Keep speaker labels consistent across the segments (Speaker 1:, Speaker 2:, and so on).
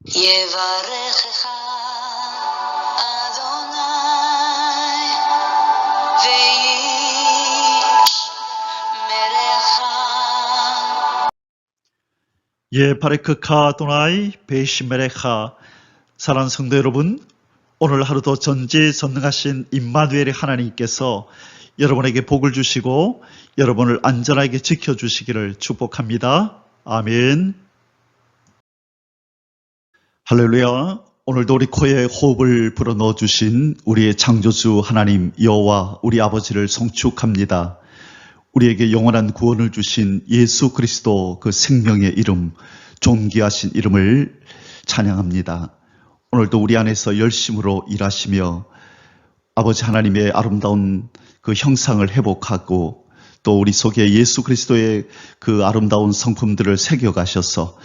Speaker 1: יברכך אדוני וישמרך.
Speaker 2: 바레크카 아도나이 베이시메레카. 사랑하는 성도 여러분, 오늘 하루도 전지전능하신 임마누엘의 하나님께서 여러분에게 복을 주시고 여러분을 안전하게 지켜주시기를 축복합니다. 아멘. 할렐루야. 오늘도 우리 코에 호흡을 불어넣어주신 우리의 창조주 하나님 여호와 우리 아버지를 송축합니다. 우리에게 영원한 구원을 주신 예수 그리스도 그 생명의 이름, 존귀하신 이름을 찬양합니다. 오늘도 우리 안에서 열심으로 일하시며 아버지 하나님의 아름다운 그 형상을 회복하고 또 우리 속에 예수 그리스도의 그 아름다운 성품들을 새겨가셔서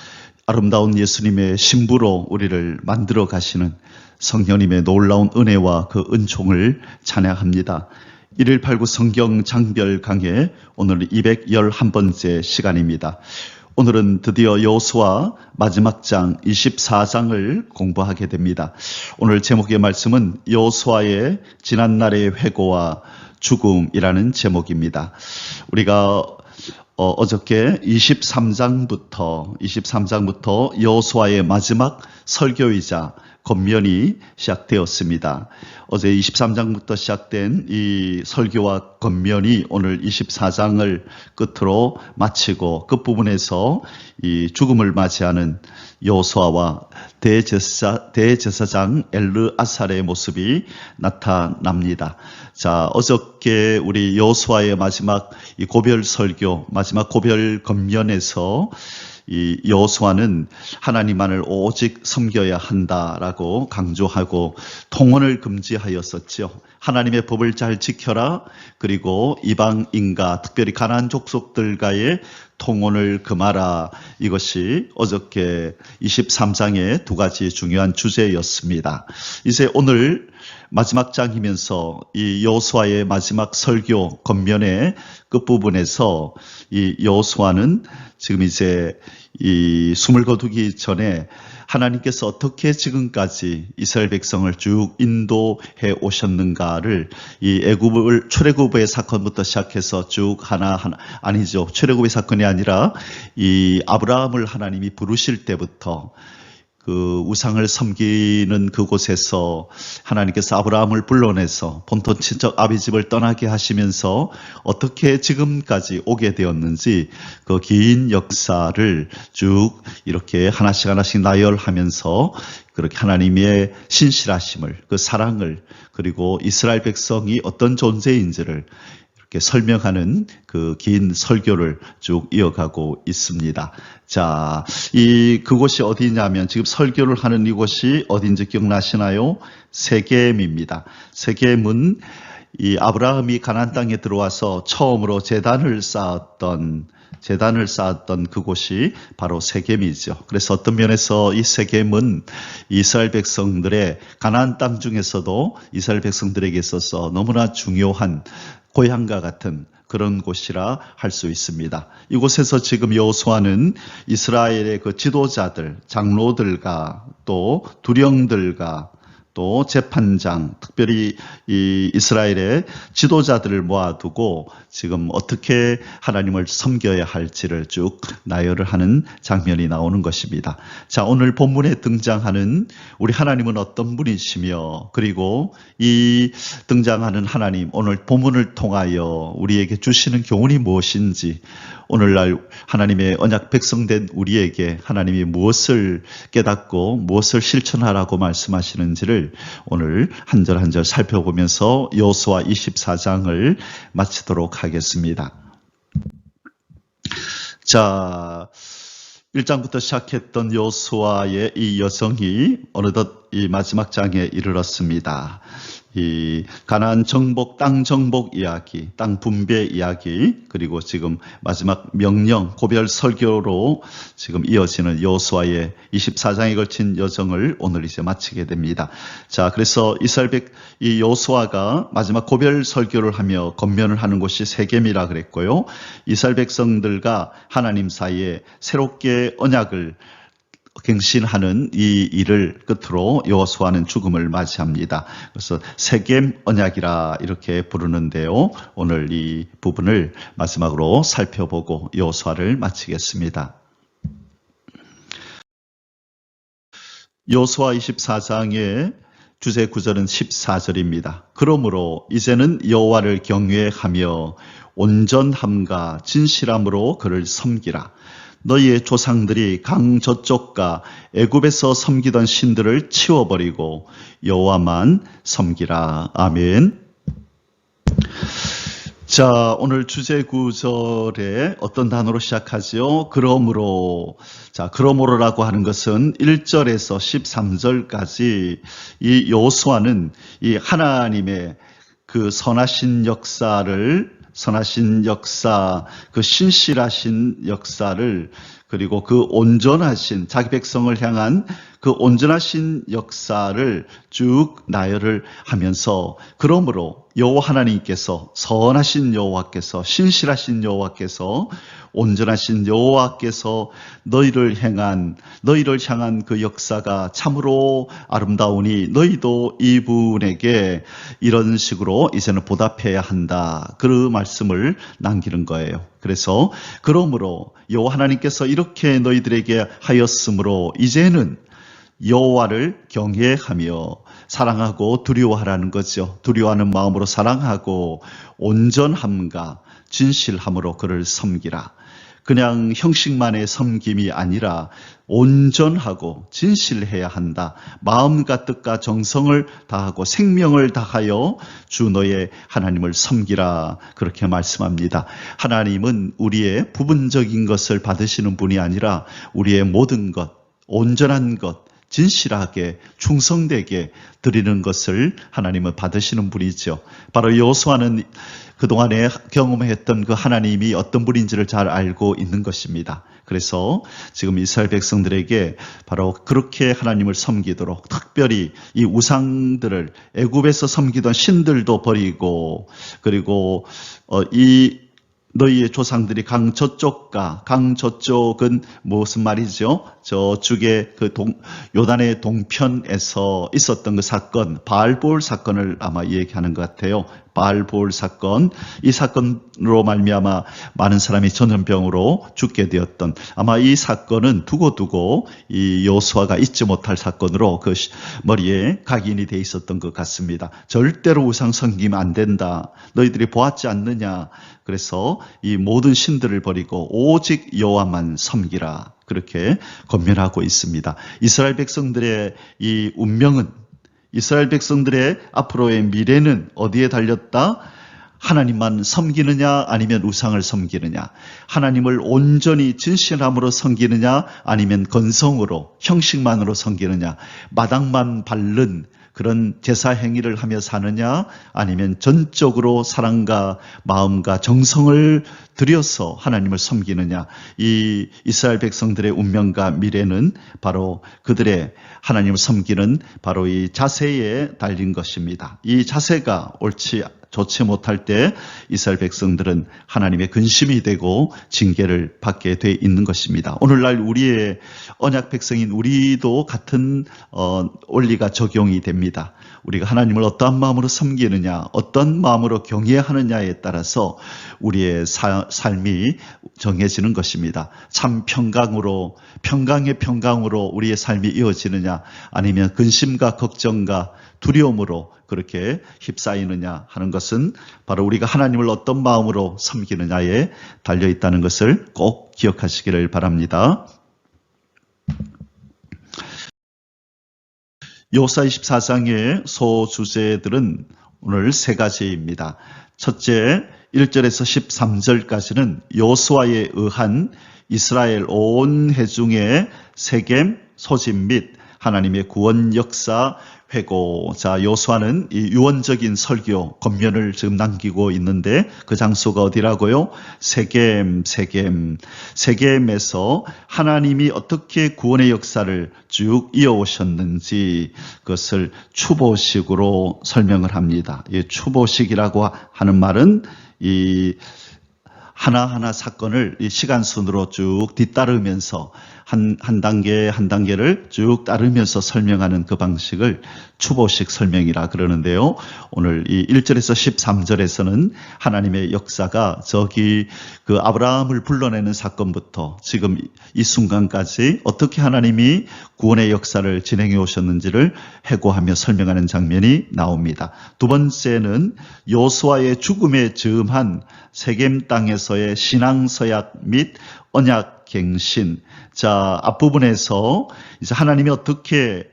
Speaker 2: 아름다운 예수님의 신부로 우리를 만들어 가시는 성령님의 놀라운 은혜와 그 은총을 찬양합니다. 1189 성경 장별 강해 오늘 211번째 시간입니다. 오늘은 드디어 여호수아 마지막 장 24장을 공부하게 됩니다. 오늘 제목의 말씀은 여호수아의 지난날의 회고와 죽음이라는 제목입니다. 우리가 어저께 23장부터 여호수아의 마지막 설교이자 권면이 시작되었습니다. 어제 23장부터 시작된 이 설교와 권면이 오늘 24장을 끝으로 마치고 끝부분에서 이 죽음을 맞이하는 여호수아와 대제사장 엘르아살의 모습이 나타납니다. 자, 어저께 우리 여호수아의 마지막 이 고별 설교, 마지막 고별 권면에서 이 여호수아는 하나님만을 오직 섬겨야 한다라고 강조하고 통혼을 금지하였었죠. 하나님의 법을 잘 지켜라. 그리고 이방인과 특별히 가나안 족속들과의 통혼을 금하라. 이것이 어저께 23장의 두 가지 중요한 주제였습니다. 이제 오늘 마지막 장이면서 이 여호수아의 마지막 설교 권면의 끝부분에서 이 여호수아는 지금 이제 이 숨을 거두기 전에 하나님께서 어떻게 지금까지 이스라엘 백성을 쭉 인도해 오셨는가를 이 출애굽의 사건부터 시작해서 쭉 하나하나, 아니죠. 출애굽의 사건이 아니라 이 아브라함을 하나님이 부르실 때부터 그 우상을 섬기는 그곳에서 하나님께서 아브라함을 불러내서 본토 친척 아비집을 떠나게 하시면서 어떻게 지금까지 오게 되었는지 그 긴 역사를 쭉 이렇게 하나씩 나열하면서 그렇게 하나님의 신실하심을, 그 사랑을, 그리고 이스라엘 백성이 어떤 존재인지를 이렇게 설명하는 그 긴 설교를 쭉 이어가고 있습니다. 자, 그곳이 어디냐면 지금 설교를 하는 이곳이 어딘지 기억나시나요? 세겜입니다. 세겜은 이 아브라함이 가나안 땅에 들어와서 처음으로 제단을 쌓았던 그곳이 바로 세겜이죠. 그래서 어떤 면에서 이 세겜은 이스라엘 백성들의 가나안 땅 중에서도 이스라엘 백성들에게 있어서 너무나 중요한 고향과 같은 그런 곳이라 할 수 있습니다. 이곳에서 지금 여호수아는 이스라엘의 그 지도자들, 장로들과 또 두령들과 또 재판장, 특별히 이 이스라엘의 지도자들을 모아두고 지금 어떻게 하나님을 섬겨야 할지를 쭉 나열을 하는 장면이 나오는 것입니다. 자, 오늘 본문에 등장하는 우리 하나님은 어떤 분이시며, 그리고 이 등장하는 하나님, 오늘 본문을 통하여 우리에게 주시는 교훈이 무엇인지, 오늘날 하나님의 언약 백성된 우리에게 하나님이 무엇을 깨닫고 무엇을 실천하라고 말씀하시는지를 오늘 한 절 한 절 살펴보면서 여호수아 24장을 마치도록 하겠습니다. 자, 1장부터 시작했던 여호수아의 이 여정이 어느덧 이 마지막 장에 이르렀습니다. 이 가나안 정복, 땅 정복 이야기, 땅 분배 이야기, 그리고 지금 마지막 명령, 고별 설교로 지금 이어지는 여호수아의 24장에 걸친 여정을 오늘 이제 마치게 됩니다. 자, 그래서 이 여호수아가 마지막 고별 설교를 하며 권면을 하는 곳이 세겜이라 그랬고요. 이스라엘 백성들과 하나님 사이에 새롭게 언약을 갱신하는 이 일을 끝으로 여호수아는 죽음을 맞이합니다. 그래서 세겜 언약이라 이렇게 부르는데요. 오늘 이 부분을 마지막으로 살펴보고 여호수아를 마치겠습니다. 여호수아 24장의 주제 구절은 14절입니다. 그러므로 이제는 여호와를 경외하며 온전함과 진실함으로 그를 섬기라. 너희의 조상들이 강 저쪽과 애굽에서 섬기던 신들을 치워버리고 여호와만 섬기라. 아멘. 자, 오늘 주제 구절에 어떤 단어로 시작하죠? 그러므로. 자, 그러므로라고 하는 것은 1절에서 13절까지 이 여호수아는 이 하나님의 그 선하신 역사, 그 신실하신 역사를, 그리고 그 온전하신 자기 백성을 향한 그 온전하신 역사를 쭉 나열을 하면서, 그러므로 여호와 하나님께서, 선하신 여호와께서, 신실하신 여호와께서, 온전하신 여호와께서 너희를 향한 그 역사가 참으로 아름다우니 너희도 이분에게 이런 식으로 이제는 보답해야 한다. 그 말씀을 남기는 거예요. 그래서 그러므로 여호와 하나님께서 이렇게 너희들에게 하였으므로 이제는 여호와를 경외하며 사랑하고 두려워하라는 거죠. 두려워하는 마음으로 사랑하고 온전함과 진실함으로 그를 섬기라. 그냥 형식만의 섬김이 아니라 온전하고 진실해야 한다. 마음과 뜻과 정성을 다하고 생명을 다하여 주 너의 하나님을 섬기라. 그렇게 말씀합니다. 하나님은 우리의 부분적인 것을 받으시는 분이 아니라 우리의 모든 것, 온전한 것, 진실하게 충성되게 드리는 것을 하나님은 받으시는 분이죠. 바로 여호수아는 그동안에 경험했던 그 하나님이 어떤 분인지를 잘 알고 있는 것입니다. 그래서 지금 이스라엘 백성들에게 바로 그렇게 하나님을 섬기도록, 특별히 이 우상들을, 애굽에서 섬기던 신들도 버리고, 그리고 너희의 조상들이 강 저쪽은 무슨 말이죠? 저쪽에 그 요단의 동편에서 있었던 그 사건, 바알볼 사건을 아마 얘기하는 것 같아요. 바알볼 사건, 이 사건으로 말미암아 많은 사람이 전염병으로 죽게 되었던, 아마 이 사건은 두고두고 이 여호수아가 잊지 못할 사건으로 그 머리에 각인이 돼 있었던 것 같습니다. 절대로 우상 섬기면 안 된다. 너희들이 보았지 않느냐. 그래서 이 모든 신들을 버리고 오직 여호와만 섬기라. 그렇게 권면하고 있습니다. 이스라엘 백성들의 이 운명은, 이스라엘 백성들의 앞으로의 미래는 어디에 달렸다? 하나님만 섬기느냐 아니면 우상을 섬기느냐, 하나님을 온전히 진실함으로 섬기느냐 아니면 건성으로 형식만으로 섬기느냐, 마당만 밟는 그런 제사 행위를 하며 사느냐 아니면 전적으로 사랑과 마음과 정성을 들여서 하나님을 섬기느냐. 이 이스라엘 백성들의 운명과 미래는 바로 그들의 하나님을 섬기는 바로 이 자세에 달린 것입니다. 이 자세가 좋지 못할 때 이스라엘 백성들은 하나님의 근심이 되고 징계를 받게 돼 있는 것입니다. 오늘날 우리의 언약 백성인 우리도 같은 원리가 적용이 됩니다. 우리가 하나님을 어떠한 마음으로 섬기느냐, 어떤 마음으로 경외하느냐에 따라서 우리의 삶이 정해지는 것입니다. 참 평강의 평강으로 우리의 삶이 이어지느냐, 아니면 근심과 걱정과 두려움으로 그렇게 휩싸이느냐 하는 것은 바로 우리가 하나님을 어떤 마음으로 섬기느냐에 달려 있다는 것을 꼭 기억하시기를 바랍니다. 여호수아 24장의 소주제들은 오늘 세 가지입니다. 첫째, 1절에서 13절까지는 여호수아에 의한 이스라엘 온 회중의 세겜 소집 및 하나님의 구원 역사 회고. 자, 여호수아는 이 유언적인 설교, 권면을 지금 남기고 있는데 그 장소가 어디라고요? 세겜에서 하나님이 어떻게 구원의 역사를 쭉 이어오셨는지 그것을 추보식으로 설명을 합니다. 이 추보식이라고 하는 말은 이 하나하나 사건을 이 시간 순으로 쭉 뒤따르면서 한 단계 한 단계를 쭉 따르면서 설명하는 그 방식을 추보식 설명이라 그러는데요. 오늘 이 1절에서 13절에서는 하나님의 역사가 저기 그 아브라함을 불러내는 사건부터 지금 이 순간까지 어떻게 하나님이 구원의 역사를 진행해 오셨는지를 회고하며 설명하는 장면이 나옵니다. 두 번째는 여호수아의 죽음에 즈음한 세겜 땅에서의 신앙 서약 및 언약 갱신. 자, 앞부분에서 이제 하나님이 어떻게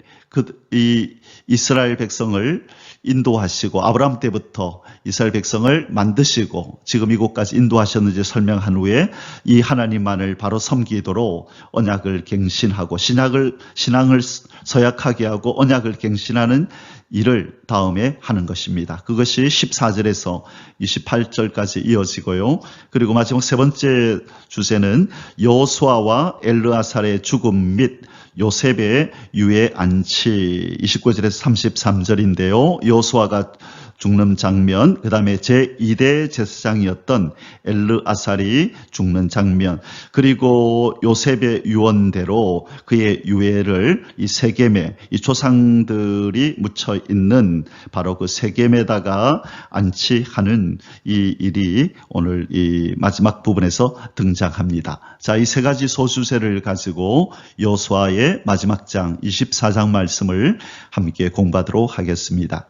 Speaker 2: 이 이스라엘 백성을 인도하시고 아브라함 때부터 이스라엘 백성을 만드시고 지금 이곳까지 인도하셨는지 설명한 후에 이 하나님만을 바로 섬기도록 언약을 갱신하고 신앙을 서약하게 하고 언약을 갱신하는 일을 다음에 하는 것입니다. 그것이 14절에서 28절까지 이어지고요. 그리고 마지막 세 번째 주제는 여호수아와 엘르아살의 죽음 및 요셉의 유해 안치 29절에서 33절인데요. 여호수아가 죽는 장면, 그 다음에 제2대 제사장이었던 엘르아살이 죽는 장면, 그리고 요셉의 유언대로 그의 유해를 이 세겜에 이 조상들이 묻혀 있는 바로 그 세겜에다가 안치하는 이 일이 오늘 이 마지막 부분에서 등장합니다. 자, 이 세 가지 소주제를 가지고 여호수아의 마지막 장 24장 말씀을 함께 공부하도록 하겠습니다.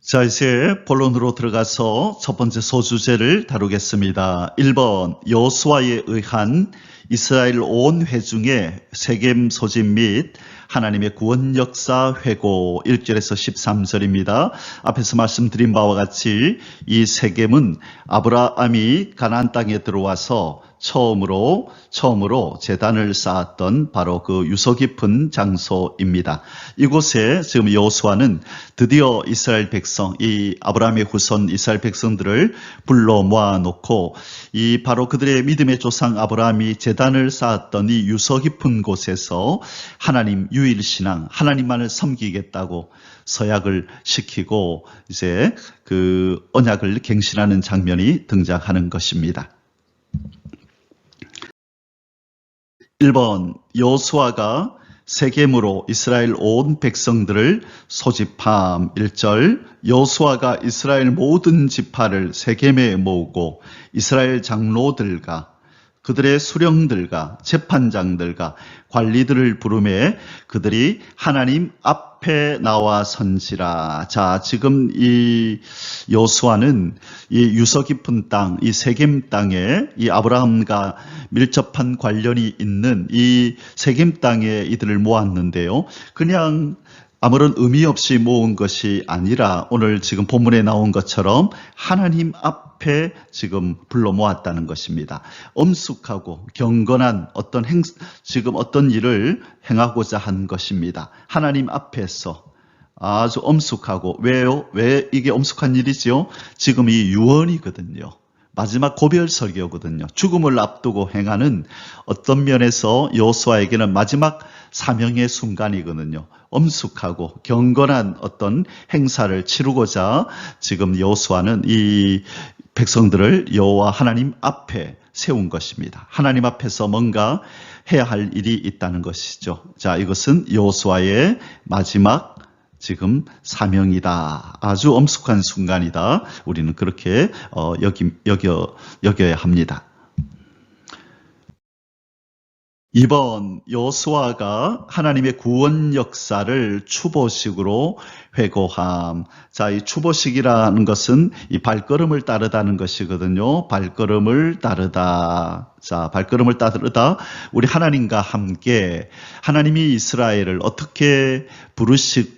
Speaker 2: 자, 이제 본론으로 들어가서 첫 번째 소주제를 다루겠습니다. 1번, 여호수아에 의한 이스라엘 온 회중의 세겜 소집 및 하나님의 구원 역사 회고 1절에서 13절입니다. 앞에서 말씀드린 바와 같이 이 세겜은 아브라함이 가나안 땅에 들어와서 처음으로 제단을 쌓았던 바로 그 유서 깊은 장소입니다. 이곳에 지금 여호수아는 드디어 이스라엘 백성, 이 아브라함의 후손 이스라엘 백성들을 불러 모아놓고 이 바로 그들의 믿음의 조상 아브라함이 제단을 쌓았던 이 유서 깊은 곳에서 하나님 유일신앙, 하나님만을 섬기겠다고 서약을 시키고 이제 그 언약을 갱신하는 장면이 등장하는 것입니다. 1번, 여호수아가 세겜으로 이스라엘 온 백성들을 소집함. 1절, 여호수아가 이스라엘 모든 지파를 세겜에 모으고 이스라엘 장로들과 그들의 수령들과 재판장들과 관리들을 부르매 그들이 하나님 앞에 나와 선지라. 자, 지금 이 여호수아는 이 유서 깊은 땅, 이 세겜 땅에 이 아브라함과 밀접한 관련이 있는 이 세겜 땅에 이들을 모았는데요. 그냥 아무런 의미 없이 모은 것이 아니라 오늘 지금 본문에 나온 것처럼 하나님 앞에 지금 불러 모았다는 것입니다. 엄숙하고 경건한 지금 어떤 일을 행하고자 한 것입니다. 하나님 앞에서 아주 엄숙하고 왜요? 왜 이게 엄숙한 일이지요? 지금 이 유언이거든요. 마지막 고별 설교거든요. 죽음을 앞두고 행하는 어떤 면에서 여호수아에게는 마지막 사명의 순간이거든요. 엄숙하고 경건한 어떤 행사를 치르고자 지금 여호수아는 이 백성들을 여호와 하나님 앞에 세운 것입니다. 하나님 앞에서 뭔가 해야 할 일이 있다는 것이죠. 자, 이것은 여호수아의 마지막 지금 사명이다. 아주 엄숙한 순간이다. 우리는 그렇게 여겨야 합니다. 2번, 여호수아가 하나님의 구원 역사를 추보식으로 회고함. 자, 이 추보식이라는 것은 이 발걸음을 따르다는 것이거든요. 발걸음을 따르다. 자, 발걸음을 따르다. 우리 하나님과 함께 하나님이 이스라엘을 어떻게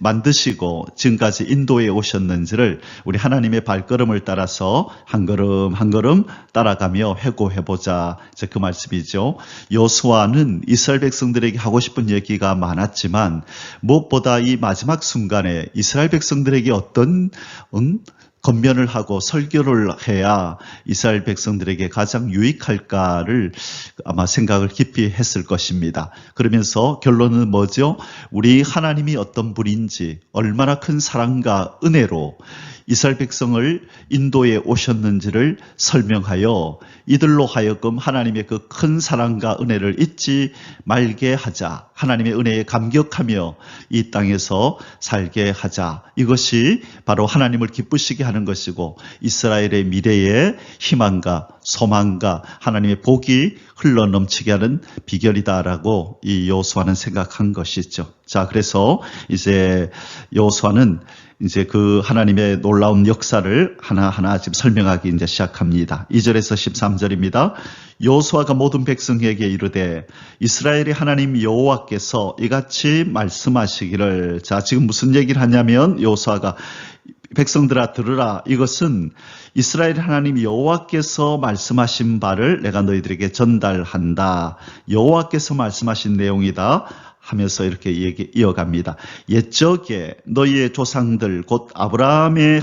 Speaker 2: 만드시고 지금까지 인도해 오셨는지를 우리 하나님의 발걸음을 따라서 한 걸음 한 걸음 따라가며 회고해보자. 이제 그 말씀이죠. 여호수아는 이스라엘 백성들에게 하고 싶은 얘기가 많았지만 무엇보다 이 마지막 순간에 이스라엘 백성들에게 어떤 권면을 하고 설교를 해야 이스라엘 백성들에게 가장 유익할까를 아마 생각을 깊이 했을 것입니다. 그러면서 결론은 뭐죠? 우리 하나님이 어떤 분인지, 얼마나 큰 사랑과 은혜로 이스라엘 백성을 인도에 오셨는지를 설명하여 이들로 하여금 하나님의 그 큰 사랑과 은혜를 잊지 말게 하자. 하나님의 은혜에 감격하며 이 땅에서 살게 하자. 이것이 바로 하나님을 기쁘시게 하는 것이고 이스라엘의 미래의 희망과 소망과 하나님의 복이 흘러넘치게 하는 비결이다라고 이 여호수아는 생각한 것이죠. 자, 그래서 이제 여호수아는 이제 그 하나님의 놀라운 역사를 하나하나 지금 설명하기 이제 시작합니다. 2절에서 13절입니다. 여호수아가 모든 백성에게 이르되 이스라엘의 하나님 여호와께서 이같이 말씀하시기를. 자, 지금 무슨 얘기를 하냐면 여호수아가 백성들아 들으라. 이것은 이스라엘 하나님 여호와께서 말씀하신 바를 내가 너희들에게 전달한다. 여호와께서 말씀하신 내용이다 하면서 이렇게 이어갑니다. 옛적에 너희의 조상들 곧 아브라함의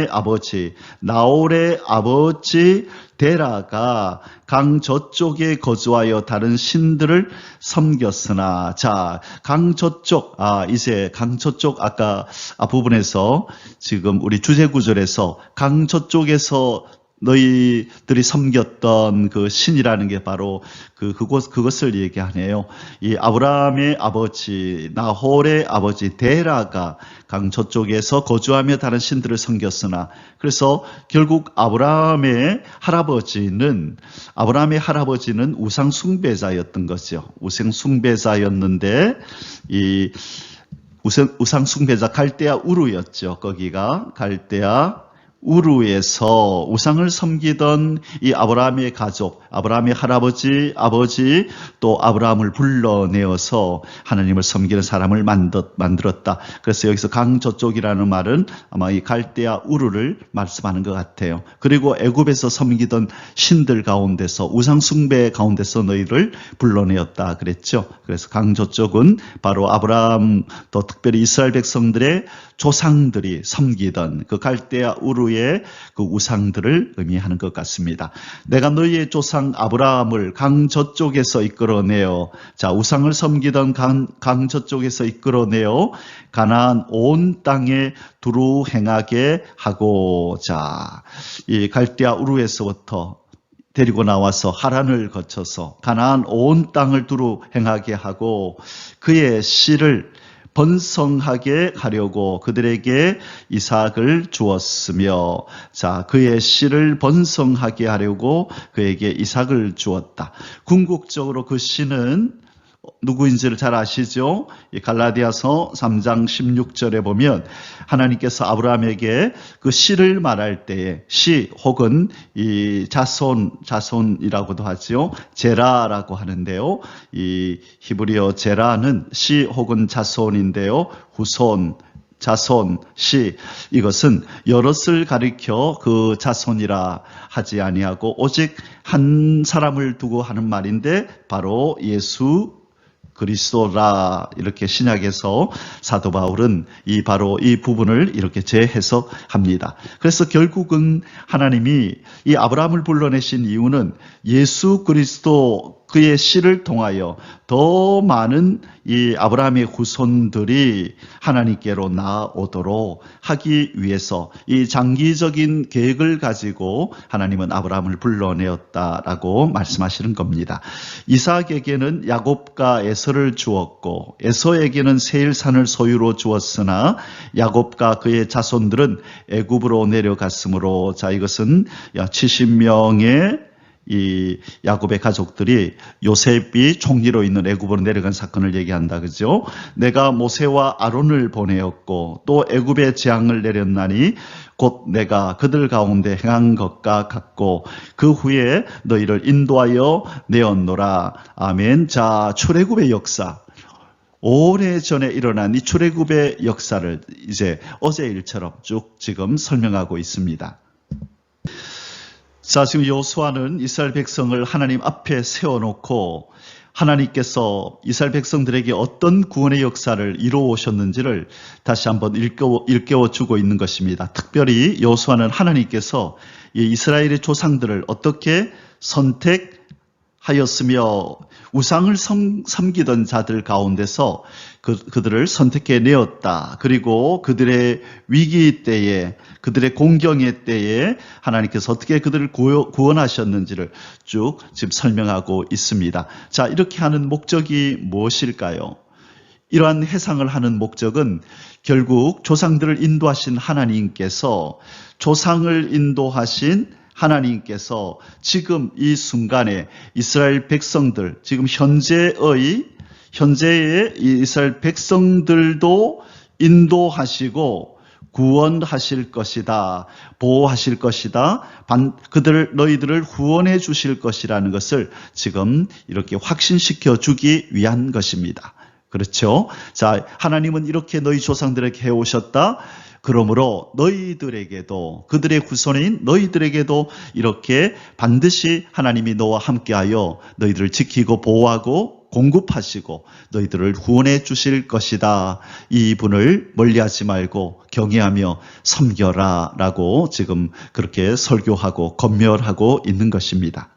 Speaker 2: 아버지 나홀의 아버지 데라가 강 저쪽에 거주하여 다른 신들을 섬겼으나. 자, 강 저쪽, 이제 강 저쪽 아까 앞부분에서 지금 우리 주제 구절에서 강 저쪽에서 너희들이 섬겼던 그 신이라는 게 바로 그것을 얘기하네요. 이 아브라함의 아버지 나홀의 아버지 데라가 강 저쪽에서 거주하며 다른 신들을 섬겼으나. 그래서 결국 아브라함의 할아버지는 우상 숭배자였던 거죠. 우상 숭배자였는데 이 우상 숭배자 갈대아 우르였죠. 거기가 갈대아 우르에서 우상을 섬기던 이 아브라함의 가족, 아브라함의 할아버지, 아버지, 또 아브라함을 불러내어서 하나님을 섬기는 사람을 만들었다. 그래서 여기서 강 저쪽이라는 말은 아마 이 갈대아 우르를 말씀하는 것 같아요. 그리고 애굽에서 섬기던 신들 가운데서 우상 숭배 가운데서 너희를 불러내었다 그랬죠. 그래서 강 저쪽은 바로 아브라함, 또 특별히 이스라엘 백성들의 조상들이 섬기던 그 갈대아 우르의 그 우상들을 의미하는 것 같습니다. 내가 너희의 조상 아브라함을 강 저쪽에서 이끌어내어, 자, 우상을 섬기던 강 저쪽에서 이끌어내어 가나안 온 땅에 두루 행하게 하고. 자, 이 갈대아 우르에서부터 데리고 나와서 하란을 거쳐서 가나안 온 땅을 두루 행하게 하고 그의 씨를 번성하게 하려고 그들에게 이삭을 주었으며. 자, 그의 씨를 번성하게 하려고 그에게 이삭을 주었다. 궁극적으로 그 씨는 누구인지를 잘 아시죠? 이 갈라디아서 3장 16절에 보면 하나님께서 아브라함에게 그 씨를 말할 때에 씨 혹은 이 자손이라고도 하죠. 제라라고 하는데요. 이 히브리어 제라는 씨 혹은 자손인데요. 후손, 자손, 씨, 이것은 여럿을 가리켜 그 자손이라 하지 아니하고 오직 한 사람을 두고 하는 말인데 바로 예수 그리스도라. 이렇게 신약에서 사도 바울은 바로 이 부분을 이렇게 재해석합니다. 그래서 결국은 하나님이 이 아브라함을 불러내신 이유는 예수 그리스도 그의 씨를 통하여 더 많은 이 아브라함의 후손들이 하나님께로 나아오도록 하기 위해서 이 장기적인 계획을 가지고 하나님은 아브라함을 불러내었다라고 말씀하시는 겁니다. 이삭에게는 야곱과 에서를 주었고 에서에게는 세일산을 소유로 주었으나 야곱과 그의 자손들은 애굽으로 내려갔으므로. 자, 이것은 70명의 이 야곱의 가족들이 요셉이 총리로 있는 애굽으로 내려간 사건을 얘기한다. 그죠? 내가 모세와 아론을 보내었고 또 애굽에 재앙을 내렸나니 곧 내가 그들 가운데 행한 것과 같고 그 후에 너희를 인도하여 내었노라. 아멘. 자, 출애굽의 역사. 오래전에 일어난 이 출애굽의 역사를 이제 어제 일처럼 쭉 지금 설명하고 있습니다. 자, 지금 여호수아는 이스라엘 백성을 하나님 앞에 세워놓고 하나님께서 이스라엘 백성들에게 어떤 구원의 역사를 이루어 오셨는지를 다시 한번 일깨워 주고 있는 것입니다. 특별히 여호수아는 하나님께서 이 이스라엘의 조상들을 어떻게 선택하였으며 우상을 섬기던 자들 가운데서 그들을 선택해 내었다. 그리고 그들의 위기 때에, 그들의 공경의 때에 하나님께서 어떻게 그들을 구원하셨는지를 쭉 지금 설명하고 있습니다. 자, 이렇게 하는 목적이 무엇일까요? 이러한 해상을 하는 목적은 결국 조상들을 인도하신 하나님께서, 조상을 인도하신 하나님께서 지금 이 순간에 이스라엘 백성들, 지금 현재의 이스라엘 백성들도 인도하시고 구원하실 것이다, 보호하실 것이다, 너희들을 후원해 주실 것이라는 것을 지금 이렇게 확신시켜 주기 위한 것입니다. 그렇죠? 자, 하나님은 이렇게 너희 조상들에게 해오셨다. 그러므로 너희들에게도, 그들의 후손인 너희들에게도 이렇게 반드시 하나님이 너와 함께하여 너희들을 지키고 보호하고 공급하시고 너희들을 구원해 주실 것이다. 이 분을 멀리하지 말고 경외하며 섬겨라 라고 지금 그렇게 설교하고 권면하고 있는 것입니다.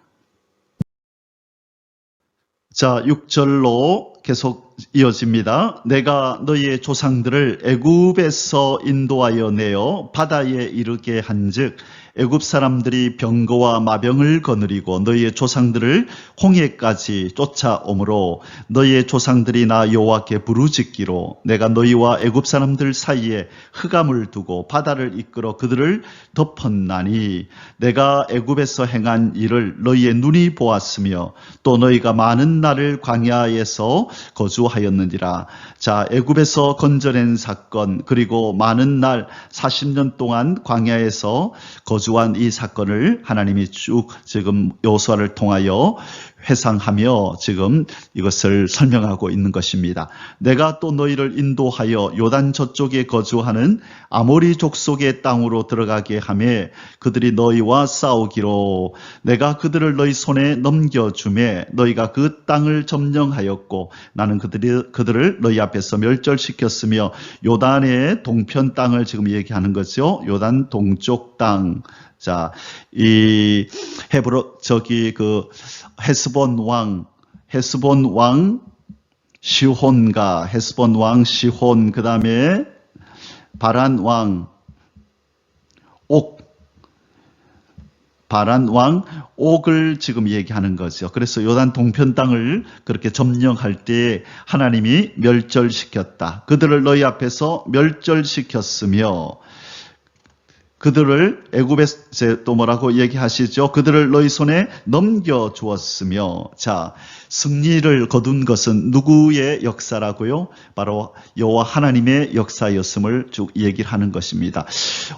Speaker 2: 자, 6절로 계속 이어집니다. 내가 너희의 조상들을 애굽에서 인도하여 내어 바다에 이르게 한즉 애굽 사람들이 병거와 마병을 거느리고 너희의 조상들을 홍해까지 쫓아오므로 너희의 조상들이 나 여호와께 부르짖기로 내가 너희와 애굽 사람들 사이에 흑암을 두고 바다를 이끌어 그들을 덮었나니 내가 애굽에서 행한 일을 너희의 눈이 보았으며 또 너희가 많은 날을 광야에서 거주하였느니라. 자, 애굽에서 건져낸 사건, 그리고 많은 날 40년 동안 광야에서 거주한 이 사건을 하나님이 쭉 지금 여호수아를 통하여 회상하며 지금 이것을 설명하고 있는 것입니다. 내가 또 너희를 인도하여 요단 저쪽에 거주하는 아모리 족속의 땅으로 들어가게 하매 그들이 너희와 싸우기로 내가 그들을 너희 손에 넘겨주매 너희가 그 땅을 점령하였고 나는 그들을 너희 앞에서 멸절시켰으며 요단의 동편 땅을 지금 얘기하는 거죠. 요단 동쪽 땅. 자, 이 헤스본 왕 시혼과 헤스본 왕 시혼, 그 다음에 바란 왕 옥을 지금 얘기하는 거죠. 그래서 요단 동편 땅을 그렇게 점령할 때 하나님이 멸절시켰다. 그들을 너희 앞에서 멸절시켰으며 그들을 애굽에 또 뭐라고 얘기하시죠? 그들을 너희 손에 넘겨주었으며. 자, 승리를 거둔 것은 누구의 역사라고요? 바로 여호와 하나님의 역사였음을 쭉 얘기를 하는 것입니다.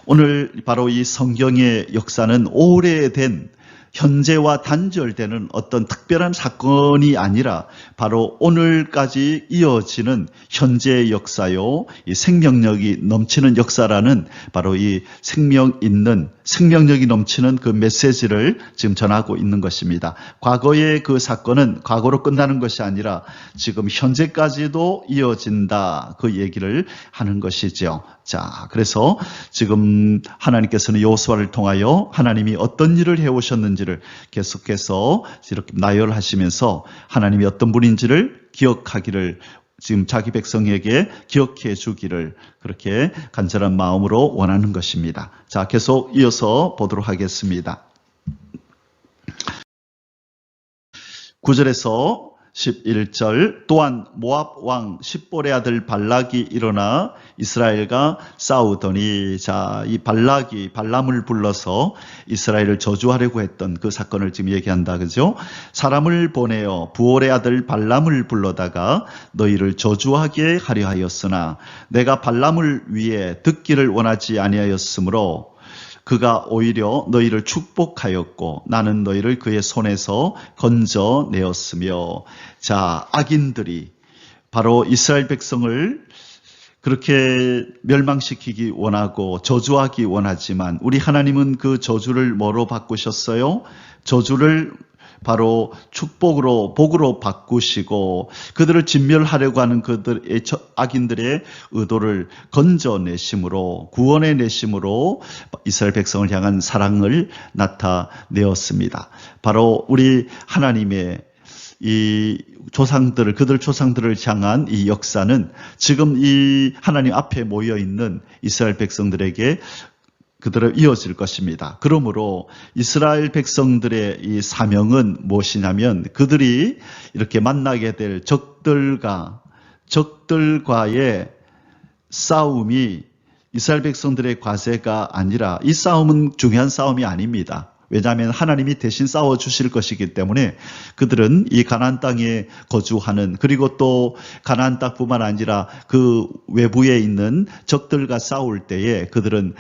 Speaker 2: 오늘 바로 이 성경의 역사는 오래된 현재와 단절되는 어떤 특별한 사건이 아니라 바로 오늘까지 이어지는 현재의 역사요, 이 생명력이 넘치는 역사라는 바로 이 생명력이 넘치는 그 메시지를 지금 전하고 있는 것입니다. 과거의 그 사건은 과거로 끝나는 것이 아니라 지금 현재까지도 이어진다, 그 얘기를 하는 것이죠. 자, 그래서 지금 하나님께서는 여호수아를 통하여 하나님이 어떤 일을 해오셨는지를 계속해서 이렇게 나열하시면서 하나님이 어떤 분인지를 기억하기를, 지금 자기 백성에게 기억해 주기를 그렇게 간절한 마음으로 원하는 것입니다. 자, 계속 이어서 보도록 하겠습니다. 9절에서 11절, 또한 모압 왕 십볼의 아들 발락이 일어나 이스라엘과 싸우더니, 자, 이 발람을 불러서 이스라엘을 저주하려고 했던 그 사건을 지금 얘기한다, 그죠? 사람을 보내어 부올의 아들 발람을 불러다가 너희를 저주하게 하려 하였으나 내가 발람을 위해 듣기를 원하지 아니하였으므로 그가 오히려 너희를 축복하였고 나는 너희를 그의 손에서 건져내었으며. 자, 악인들이 바로 이스라엘 백성을 그렇게 멸망시키기 원하고 저주하기 원하지만 우리 하나님은 그 저주를 뭐로 바꾸셨어요? 저주를 바로 축복으로 복으로 바꾸시고 그들을 진멸하려고 하는 그들의 악인들의 의도를 건져내심으로 구원해 내심으로 이스라엘 백성을 향한 사랑을 나타내었습니다. 바로 우리 하나님의 이 조상들을 그들 조상들을 향한 이 역사는 지금 이 하나님 앞에 모여 있는 이스라엘 백성들에게 그대로 이어질 것입니다. 그러므로 이스라엘 백성들의 이 사명은 무엇이냐면 그들이 이렇게 만나게 될 적들과의 싸움이 이스라엘 백성들의 과제가 아니라 이 싸움은 중요한 싸움이 아닙니다. 왜냐하면 하나님이 대신 싸워주실 것이기 때문에 그들은 이 가나안 땅에 거주하는 그리고 또 가나안 땅뿐만 아니라 그 외부에 있는 적들과 싸울 때에 그들은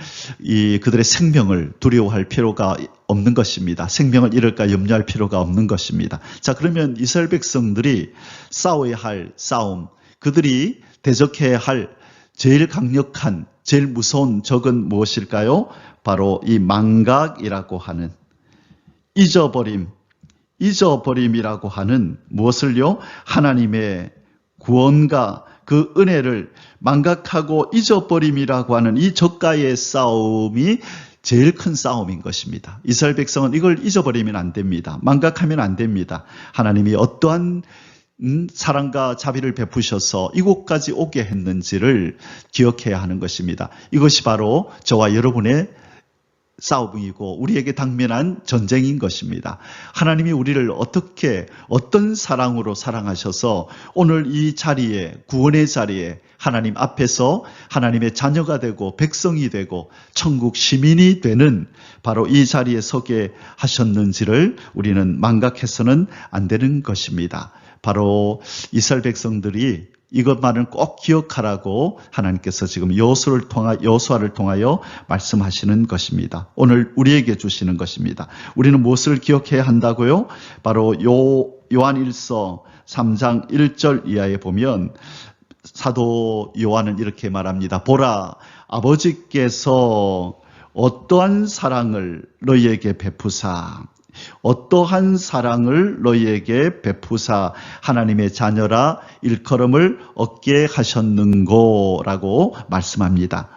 Speaker 2: 그들의 생명을 두려워할 필요가 없는 것입니다. 생명을 잃을까 염려할 필요가 없는 것입니다. 자, 그러면 이스라엘 백성들이 싸워야 할 싸움, 그들이 대적해야 할 제일 강력한 제일 무서운 적은 무엇일까요? 바로 이 망각이라고 하는 잊어버림이라고 하는 무엇을요? 하나님의 구원과 그 은혜를 망각하고 잊어버림이라고 하는 이 적과의 싸움이 제일 큰 싸움인 것입니다. 이스라엘 백성은 이걸 잊어버리면 안 됩니다. 망각하면 안 됩니다. 하나님이 어떠한 사랑과 자비를 베푸셔서 이곳까지 오게 했는지를 기억해야 하는 것입니다. 이것이 바로 저와 여러분의 싸움이고 우리에게 당면한 전쟁인 것입니다. 하나님이 우리를 어떤 사랑으로 사랑하셔서 오늘 이 자리에, 구원의 자리에 하나님 앞에서 하나님의 자녀가 되고 백성이 되고 천국 시민이 되는 바로 이 자리에 서게 하셨는지를 우리는 망각해서는 안 되는 것입니다. 바로 이스라엘 백성들이 이것만은 꼭 기억하라고 하나님께서 지금 여호수아를 통하여 말씀하시는 것입니다. 오늘 우리에게 주시는 것입니다. 우리는 무엇을 기억해야 한다고요? 바로 요한일서 3장 1절 이하에 보면 사도 요한은 이렇게 말합니다. 보라, 아버지께서 어떠한 사랑을 너희에게 베푸사 하나님의 자녀라 일컬음을 얻게 하셨는고라고 말씀합니다.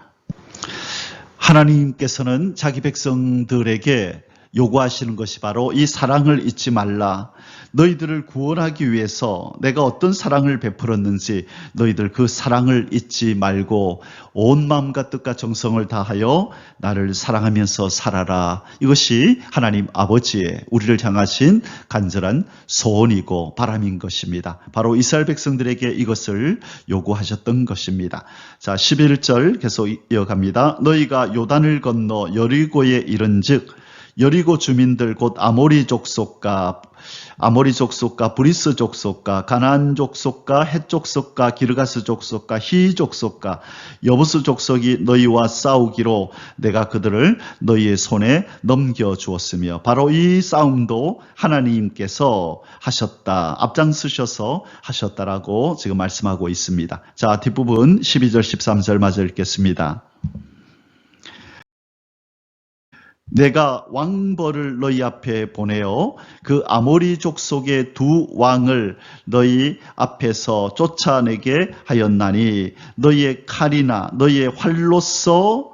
Speaker 2: 하나님께서는 자기 백성들에게 요구하시는 것이 바로 이 사랑을 잊지 말라. 너희들을 구원하기 위해서 내가 어떤 사랑을 베풀었는지 너희들 그 사랑을 잊지 말고 온 마음과 뜻과 정성을 다하여 나를 사랑하면서 살아라. 이것이 하나님 아버지의 우리를 향하신 간절한 소원이고 바람인 것입니다. 바로 이스라엘 백성들에게 이것을 요구하셨던 것입니다. 자, 11절 계속 이어갑니다. 너희가 요단을 건너 여리고에 이른즉 여리고 주민들 곧 아모리 족속과 브리스 족속과 가나안 족속과 헷 족속과 기르가스 족속과 히 족속과 여부스 족속이 너희와 싸우기로 내가 그들을 너희의 손에 넘겨주었으며 바로 이 싸움도 하나님께서 하셨다. 앞장서셔서 하셨다라고 지금 말씀하고 있습니다. 자, 뒷부분 12절 13절 마저 읽겠습니다. 내가 왕벌을 너희 앞에 보내어 그 아모리 족속의 두 왕을 너희 앞에서 쫓아내게 하였나니 너희의 칼이나 너희의 활로서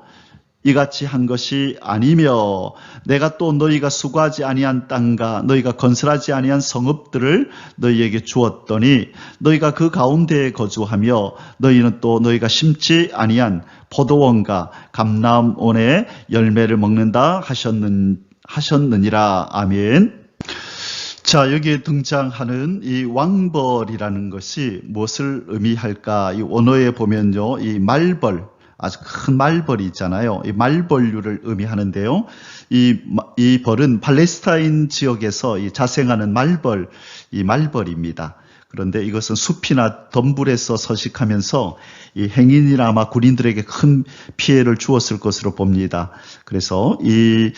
Speaker 2: 이같이 한 것이 아니며 내가 또 너희가 수고하지 아니한 땅과 너희가 건설하지 아니한 성읍들을 너희에게 주었더니 너희가 그 가운데에 거주하며 너희는 또 너희가 심지 아니한 포도원과 감람원의 열매를 먹는다 하셨느니라. 아멘. 자, 여기에 등장하는 이 왕벌이라는 것이 무엇을 의미할까? 이 원어에 보면요, 이 말벌, 아주 큰 말벌이 있잖아요. 이 말벌류를 의미하는데요. 이 벌은 팔레스타인 지역에서 자생하는 이 말벌입니다. 그런데 이것은 숲이나 덤불에서 서식하면서 이 행인이나 아마 군인들에게 큰 피해를 주었을 것으로 봅니다. 그래서 이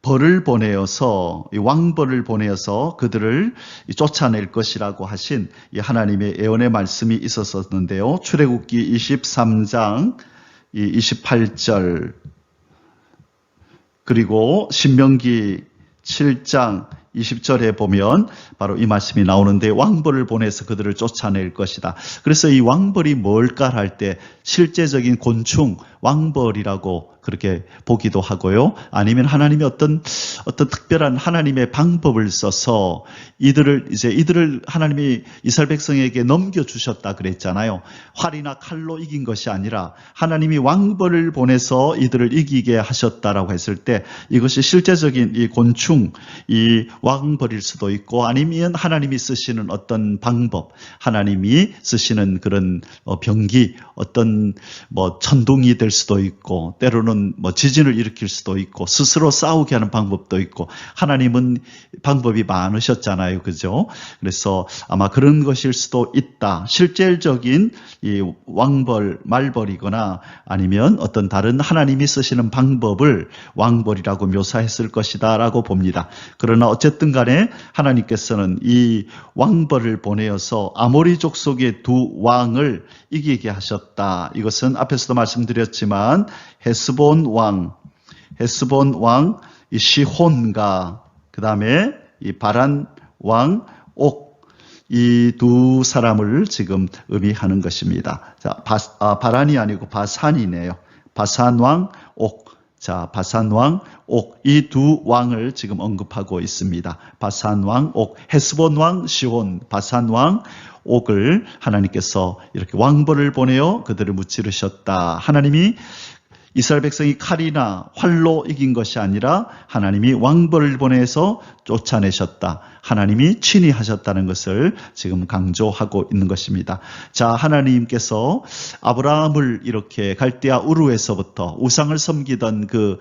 Speaker 2: 벌을 보내어서 이 왕벌을 보내어서 그들을 쫓아낼 것이라고 하신 이 하나님의 예언의 말씀이 있었었는데요. 출애굽기 23장 28절 그리고 신명기 7장 20절에 보면 바로 이 말씀이 나오는데 왕벌을 보내서 그들을 쫓아낼 것이다. 그래서 이 왕벌이 뭘까 할 때 실제적인 곤충, 왕벌이라고 그렇게 보기도 하고요. 아니면 하나님이 어떤 특별한 하나님의 방법을 써서 이들을 하나님이 이스라엘 백성에게 넘겨주셨다 그랬잖아요. 활이나 칼로 이긴 것이 아니라 하나님이 왕벌을 보내서 이들을 이기게 하셨다라고 했을 때 이것이 실제적인 이 곤충, 이 왕벌일 수도 있고 아니면 하나님이 쓰시는 어떤 방법, 하나님이 쓰시는 그런 병기, 어떤 천둥이 될 수도 있고 때로는 지진을 일으킬 수도 있고 스스로 싸우게 하는 방법도 있고 하나님은 방법이 많으셨잖아요. 그죠? 그래서 아마 그런 것일 수도 있다. 실질적인 이 왕벌, 말벌이거나 아니면 어떤 다른 하나님이 쓰시는 방법을 왕벌이라고 묘사했을 것이다 라고 봅니다. 그러나 어쨌든 간에 하나님께서는 이 왕벌을 보내어서 아모리 족속의 두 왕을 이기게 하셨다. 이것은 앞에서도 말씀드렸지만 헤스본 왕 이 시혼과 그 다음에 이 바란 왕 옥 이 두 사람을 지금 의미하는 것입니다. 자, 바란이 아니고 바산이네요. 바산 왕 옥. 자, 바산 왕 옥 이 두 왕을 지금 언급하고 있습니다. 바산 왕 옥, 헤스본 왕 시혼, 바산 왕 옥을 하나님께서 이렇게 왕벌을 보내어 그들을 무찌르셨다. 하나님이 이스라엘 백성이 칼이나 활로 이긴 것이 아니라 하나님이 왕벌을 보내서 쫓아내셨다. 하나님이 친히 하셨다는 것을 지금 강조하고 있는 것입니다. 자, 하나님께서 아브라함을 이렇게 갈대아 우르에서부터 우상을 섬기던 그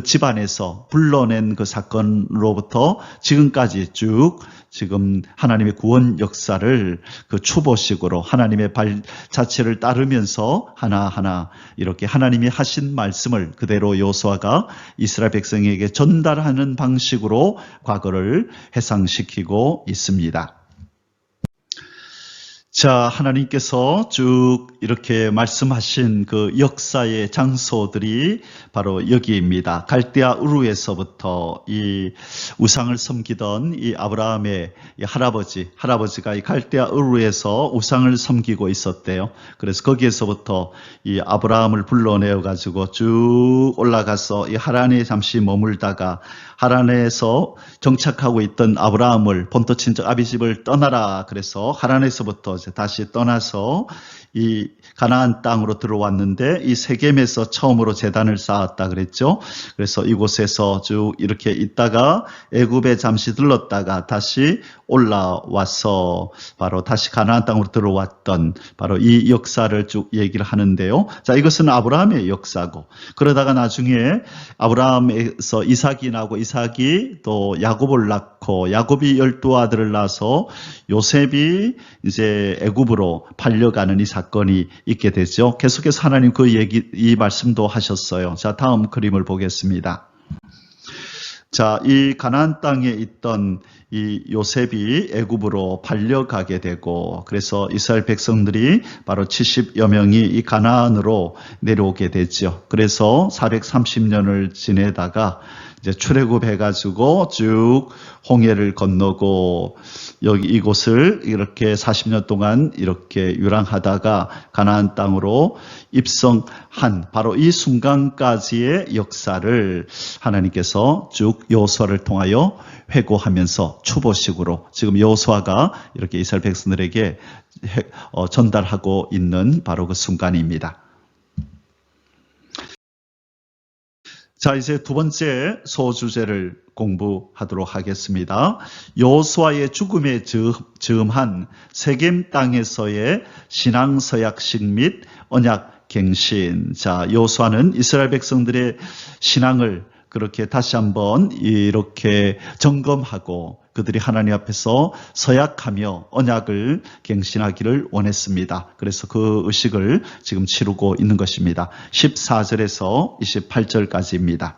Speaker 2: 집안에서 불러낸 그 사건으로부터 지금까지 쭉 지금 하나님의 구원 역사를 그 추보식으로 하나님의 발 자체를 따르면서 하나하나 이렇게 하나님이 하신 말씀을 그대로 여호수아가 이스라엘 백성에게 전달하는 방식으로 과거를 해상시키고 있습니다. 자, 하나님께서 쭉 이렇게 말씀하신 그 역사의 장소들이 바로 여기입니다. 갈대아 우르에서부터 이 우상을 섬기던 이 아브라함의 이 할아버지가 이 갈대아 우르에서 우상을 섬기고 있었대요. 그래서 거기에서부터 이 아브라함을 불러내어 가지고 쭉 올라가서 이 하란에 잠시 머물다가 하란에서 정착하고 있던 아브라함을 본토 친척 아비집을 떠나라. 그래서 하란에서부터 다시 떠나서 이 가나안 땅으로 들어왔는데 이 세겜에서 처음으로 제단을 쌓았다 그랬죠. 그래서 이곳에서 쭉 이렇게 있다가 애굽에 잠시 들렀다가 다시 올라와서 바로 다시 가나안 땅으로 들어왔던 바로 이 역사를 쭉 얘기를 하는데요. 자, 이것은 아브라함의 역사고 그러다가 나중에 아브라함에서 이삭이 나고 이삭이 또 야곱을 낳고 야곱이 12아들을 낳아서 요셉이 이제 애굽으로 팔려가는 이 사건이 있게 되죠. 계속해서 하나님 이 말씀도 하셨어요. 자, 다음 그림을 보겠습니다. 자, 이 가나안 땅에 있던 이 요셉이 애굽으로 팔려가게 되고 그래서 이스라엘 백성들이 바로 70여 명이 이 가나안으로 내려오게 되죠. 그래서 430년을 지내다가 이제 출애굽해가지고 쭉 홍해를 건너고 여기 이곳을 이렇게 40년 동안 이렇게 유랑하다가 가나안 땅으로 입성한 바로 이 순간까지의 역사를 하나님께서 쭉 여호수아를 통하여 회고하면서 추보식으로 지금 여호수아가 이렇게 이스라엘 백성들에게 전달하고 있는 바로 그 순간입니다. 자, 이제 두 번째 소주제를 공부하도록 하겠습니다. 여호수아의 죽음에 즈음한 세겜 땅에서의 신앙 서약식 및 언약 갱신. 자, 여호수아는 이스라엘 백성들의 신앙을 그렇게 다시 한번 이렇게 점검하고 그들이 하나님 앞에서 서약하며 언약을 갱신하기를 원했습니다. 그래서 그 의식을 지금 치르고 있는 것입니다. 14절에서 28절까지입니다.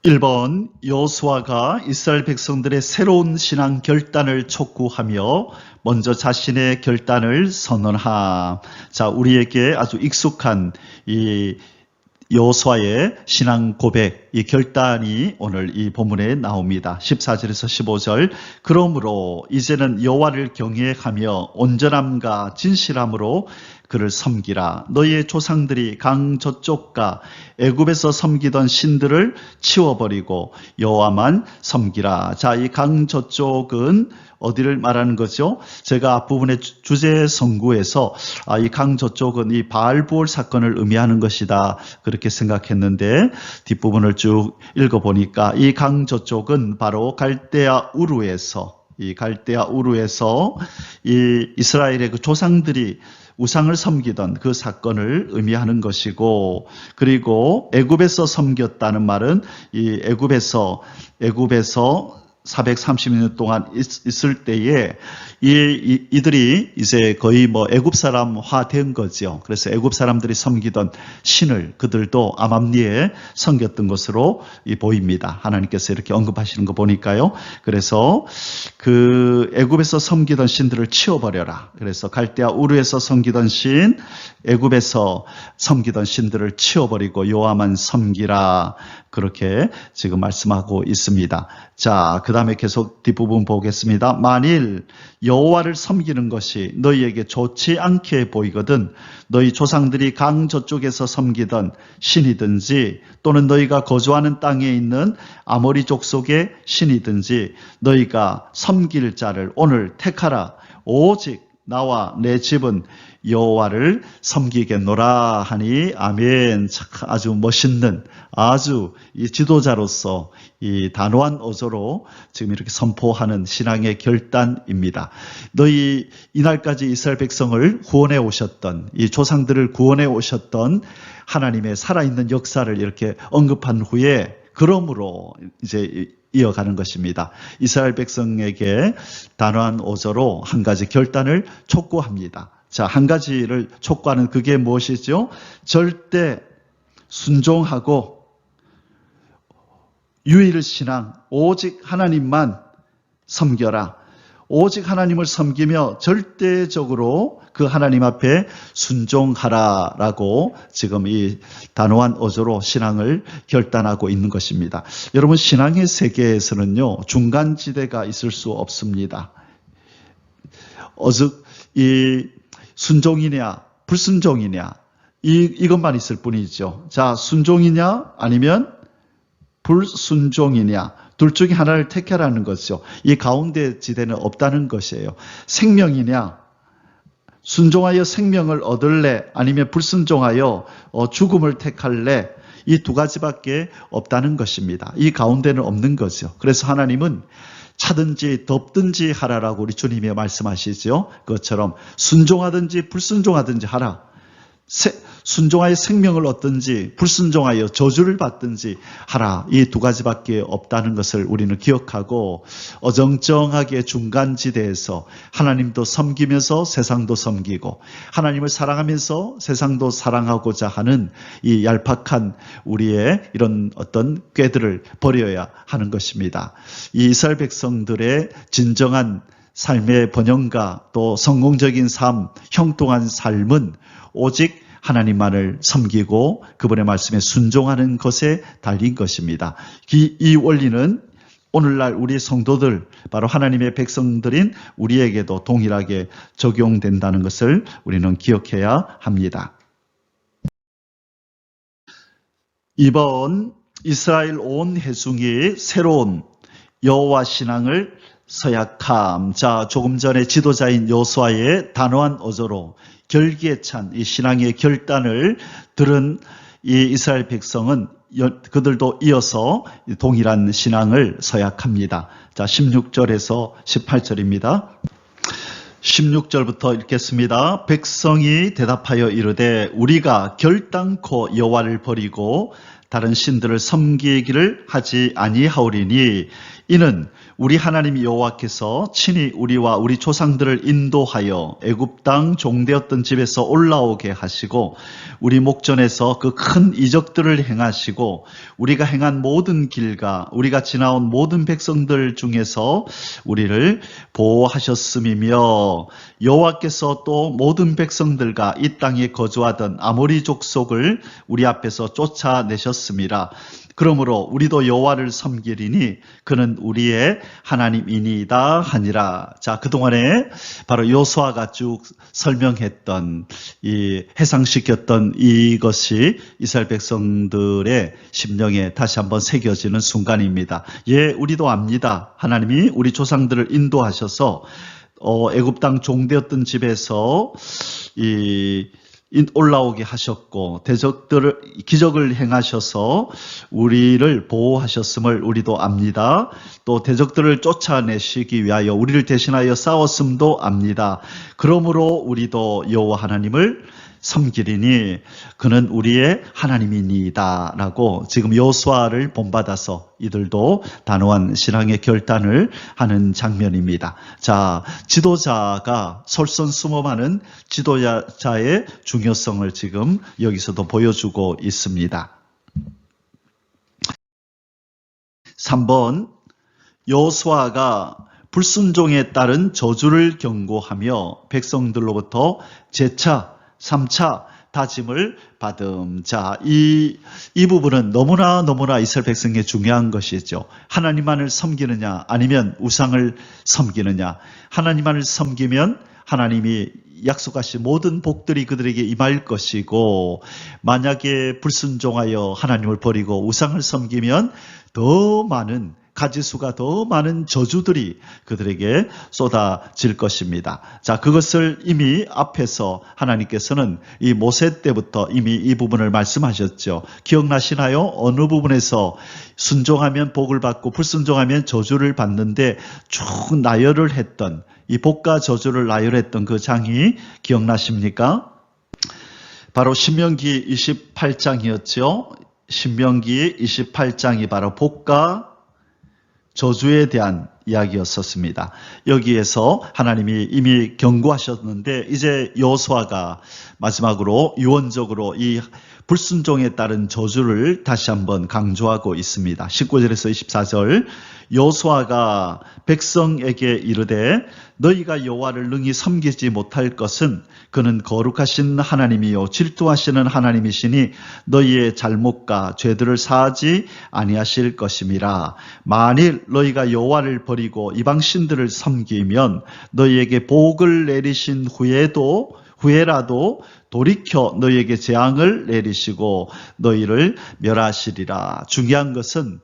Speaker 2: 1번 여호수아가 이스라엘 백성들의 새로운 신앙 결단을 촉구하며 먼저 자신의 결단을 선언함. 자, 우리에게 아주 익숙한 이 여호수아의 신앙 고백, 이 결단이 오늘 이 본문에 나옵니다. 14절에서 15절. 그러므로 이제는 여호와를 경외하며 온전함과 진실함으로 그를 섬기라. 너희의 조상들이 강 저쪽과 애굽에서 섬기던 신들을 치워버리고 여호와만 섬기라. 자, 이 강 저쪽은 어디를 말하는 거죠? 제가 앞부분의 주제 선구에서 이 강 저쪽은 이 바알부올 사건을 의미하는 것이다 그렇게 생각했는데 뒷부분을 쭉 읽어보니까 이 강 저쪽은 바로 갈대아 우르에서 이 이스라엘의 그 조상들이 우상을 섬기던 그 사건을 의미하는 것이고, 그리고 애굽에서 섬겼다는 말은 이 애굽에서 430년 동안 있을 때에 이들이 이제 거의 뭐 애굽 사람화 된 거죠. 그래서 애굽 사람들이 섬기던 신을 그들도 암암리에 섬겼던 것으로 보입니다. 하나님께서 이렇게 언급하시는 거 보니까요. 그래서 그 애굽에서 섬기던 신들을 치워버려라. 그래서 갈대아 우르에서 섬기던 신, 애굽에서 섬기던 신들을 치워버리고 여호와만 섬기라. 그렇게 지금 말씀하고 있습니다. 자, 그 다음에 계속 뒷부분 보겠습니다. 만일 여호와를 섬기는 것이 너희에게 좋지 않게 보이거든 너희 조상들이 강 저쪽에서 섬기던 신이든지 또는 너희가 거주하는 땅에 있는 아모리 족속의 신이든지 너희가 섬길 자를 오늘 택하라. 오직 나와 내 집은 여호와를 섬기겠노라 하니 아멘. 아주 멋있는 아주 이 지도자로서 이 단호한 어조로 지금 이렇게 선포하는 신앙의 결단입니다. 너희 이날까지 이스라엘 백성을 구원해 오셨던 이 조상들을 구원해 오셨던 하나님의 살아있는 역사를 이렇게 언급한 후에 그러므로 이제 이어가는 것입니다. 이스라엘 백성에게 단호한 어조로 한 가지 결단을 촉구합니다. 자, 한 가지를 촉구하는 그게 무엇이죠? 절대 순종하고 유일신앙, 오직 하나님만 섬겨라. 오직 하나님을 섬기며 절대적으로 그 하나님 앞에 순종하라라고 지금 이 단호한 어조로 신앙을 결단하고 있는 것입니다. 여러분, 신앙의 세계에서는요, 중간지대가 있을 수 없습니다. 이 순종이냐 불순종이냐 이것만 있을 뿐이죠. 자, 순종이냐 아니면 불순종이냐 둘 중에 하나를 택하라는 것이죠. 이 가운데 지대는 없다는 것이에요. 생명이냐 순종하여 생명을 얻을래 아니면 불순종하여 죽음을 택할래 이 두 가지밖에 없다는 것입니다. 이 가운데는 없는 거죠. 그래서 하나님은 차든지 덥든지 하라라고 우리 주님이 말씀하시죠. 그것처럼 순종하든지 불순종하든지 하라. 순종하여 생명을 얻든지 불순종하여 저주를 받든지 하라. 이 두 가지밖에 없다는 것을 우리는 기억하고 어정쩡하게 중간지대에서 하나님도 섬기면서 세상도 섬기고 하나님을 사랑하면서 세상도 사랑하고자 하는 이 얄팍한 우리의 이런 어떤 꾀들을 버려야 하는 것입니다. 이 이스라엘 백성들의 진정한 삶의 번영과 또 성공적인 삶, 형통한 삶은 오직 하나님만을 섬기고 그분의 말씀에 순종하는 것에 달린 것입니다. 이 원리는 오늘날 우리 성도들, 바로 하나님의 백성들인 우리에게도 동일하게 적용된다는 것을 우리는 기억해야 합니다. 이번 이스라엘 온 회중이 새로운 여호와 신앙을 서약함. 자, 조금 전에 지도자인 여호수아의 단호한 어조로 결기에 찬 이 신앙의 결단을 들은 이 이스라엘 백성은 그들도 이어서 동일한 신앙을 서약합니다. 자, 16절에서 18절입니다. 16절부터 읽겠습니다. 백성이 대답하여 이르되 우리가 결단코 여호와를 버리고 다른 신들을 섬기기를 하지 아니하오리니 이는 우리 하나님 여호와께서 친히 우리와 우리 조상들을 인도하여 애굽 땅 종되었던 집에서 올라오게 하시고 우리 목전에서 그 큰 이적들을 행하시고 우리가 행한 모든 길과 우리가 지나온 모든 백성들 중에서 우리를 보호하셨음이며 여호와께서 또 모든 백성들과 이 땅에 거주하던 아모리 족속을 우리 앞에서 쫓아내셨음이라. 그러므로 우리도 여호와를 섬기리니 그는 우리의 하나님이니이다 하니라. 자, 그동안에 바로 여호수아가 쭉 설명했던 이 해상시켰던 이것이 이스라엘 백성들의 심령에 다시 한번 새겨지는 순간입니다. 예, 우리도 압니다. 하나님이 우리 조상들을 인도하셔서 애굽 땅 종되었던 집에서 올라오게 하셨고 기적을 행하셔서 우리를 보호하셨음을 우리도 압니다. 또 대적들을 쫓아내시기 위하여 우리를 대신하여 싸웠음도 압니다. 그러므로 우리도 여호와 하나님을 섬기리니 그는 우리의 하나님이니이다 라고 지금 여호수아를 본받아서 이들도 단호한 신앙의 결단을 하는 장면입니다. 자, 지도자가 솔선수범하는 지도자의 중요성을 지금 여기서도 보여주고 있습니다. 3번, 여호수아가 불순종에 따른 저주를 경고하며 백성들로부터 재차 3차 다짐을 받음. 자, 이 부분은 너무나 이스라엘 백성에게 중요한 것이죠. 하나님만을 섬기느냐 아니면 우상을 섬기느냐. 하나님만을 섬기면 하나님이 약속하신 모든 복들이 그들에게 임할 것이고 만약에 불순종하여 하나님을 버리고 우상을 섬기면 더 많은 가지수가 더 많은 저주들이 그들에게 쏟아질 것입니다. 자, 그것을 이미 앞에서 하나님께서는 이 모세 때부터 이미 이 부분을 말씀하셨죠. 기억나시나요? 어느 부분에서 순종하면 복을 받고 불순종하면 저주를 받는데 쭉 나열을 했던 이 복과 저주를 나열했던 그 장이 기억나십니까? 바로 신명기 28장이었죠. 신명기 28장이 바로 복과 저주에 대한 이야기였었습니다. 여기에서 하나님이 이미 경고하셨는데 이제 여호수아가 마지막으로 유언적으로 이 불순종에 따른 저주를 다시 한번 강조하고 있습니다. 19절에서 24절 여호수아가 백성에게 이르되 너희가 여호와를 능히 섬기지 못할 것은 그는 거룩하신 하나님이요 질투하시는 하나님이시니 너희의 잘못과 죄들을 사하지 아니하실 것임이라. 만일 너희가 여호와를 버리고 이방 신들을 섬기면 너희에게 복을 내리신 후에라도 돌이켜 너희에게 재앙을 내리시고 너희를 멸하시리라. 중요한 것은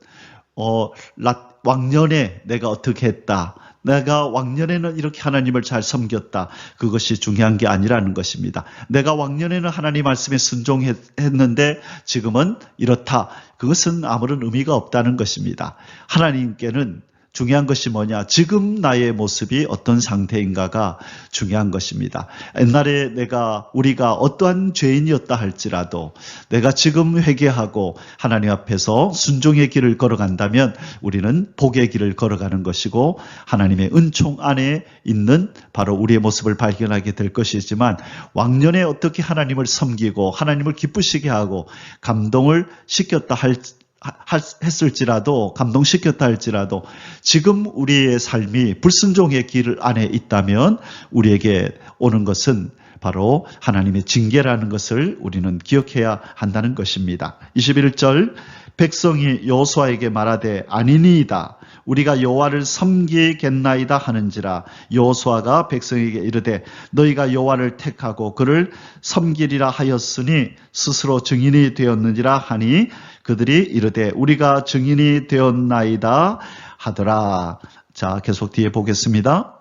Speaker 2: 왕년에 내가 어떻게 했다. 내가 왕년에는 이렇게 하나님을 잘 섬겼다. 그것이 중요한 게 아니라는 것입니다. 내가 왕년에는 하나님 말씀에 순종했는데 지금은 이렇다. 그것은 아무런 의미가 없다는 것입니다. 하나님께는 중요한 것이 뭐냐? 지금 나의 모습이 어떤 상태인가가 중요한 것입니다. 옛날에 우리가 어떠한 죄인이었다 할지라도 내가 지금 회개하고 하나님 앞에서 순종의 길을 걸어간다면 우리는 복의 길을 걸어가는 것이고 하나님의 은총 안에 있는 바로 우리의 모습을 발견하게 될 것이지만 왕년에 어떻게 하나님을 섬기고 하나님을 기쁘시게 하고 감동을 시켰다 했을지라도 감동시켰다 할지라도 지금 우리의 삶이 불순종의 길 안에 있다면 우리에게 오는 것은 바로 하나님의 징계라는 것을 우리는 기억해야 한다는 것입니다. 21절 백성이 여호수아에게 말하되 아니니이다. 우리가 여호와를 섬기겠나이다 하는지라. 여호수아가 백성에게 이르되 너희가 여호와를 택하고 그를 섬기리라 하였으니 스스로 증인이 되었느니라 하니 그들이 이르되 우리가 증인이 되었나이다 하더라. 자, 계속 뒤에 보겠습니다.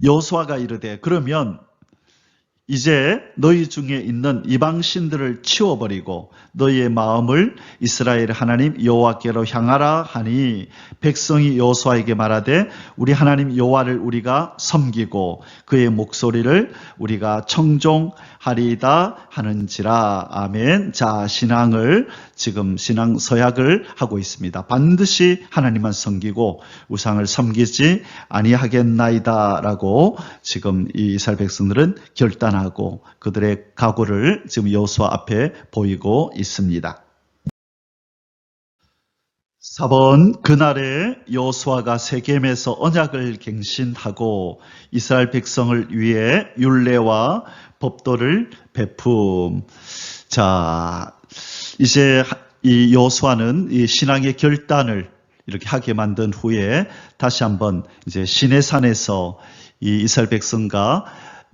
Speaker 2: 여호수아가 이르되 그러면 이제 너희 중에 있는 이방 신들을 치워버리고 너희의 마음을 이스라엘 하나님 여호와께로 향하라 하니 백성이 여호수아에게 말하되 우리 하나님 여호와를 우리가 섬기고 그의 목소리를 우리가 청종하리이다 하는지라. 아멘. 자, 지금 신앙 서약을 하고 있습니다. 반드시 하나님만 섬기고 우상을 섬기지 아니하겠나이다라고 지금 이 이스라엘 백성들은 결단하고 그들의 각오를 지금 여호수아 앞에 보이고 있습니다. 4번, 그날에 여호수아가 세겜에서 언약을 갱신하고 이스라엘 백성을 위해 율례와 법도를 베품. 자, 이제 이 여호수아는 이 신앙의 결단을 이렇게 하게 만든 후에 다시 한번 이제 시내산에서 이 이스라엘 백성과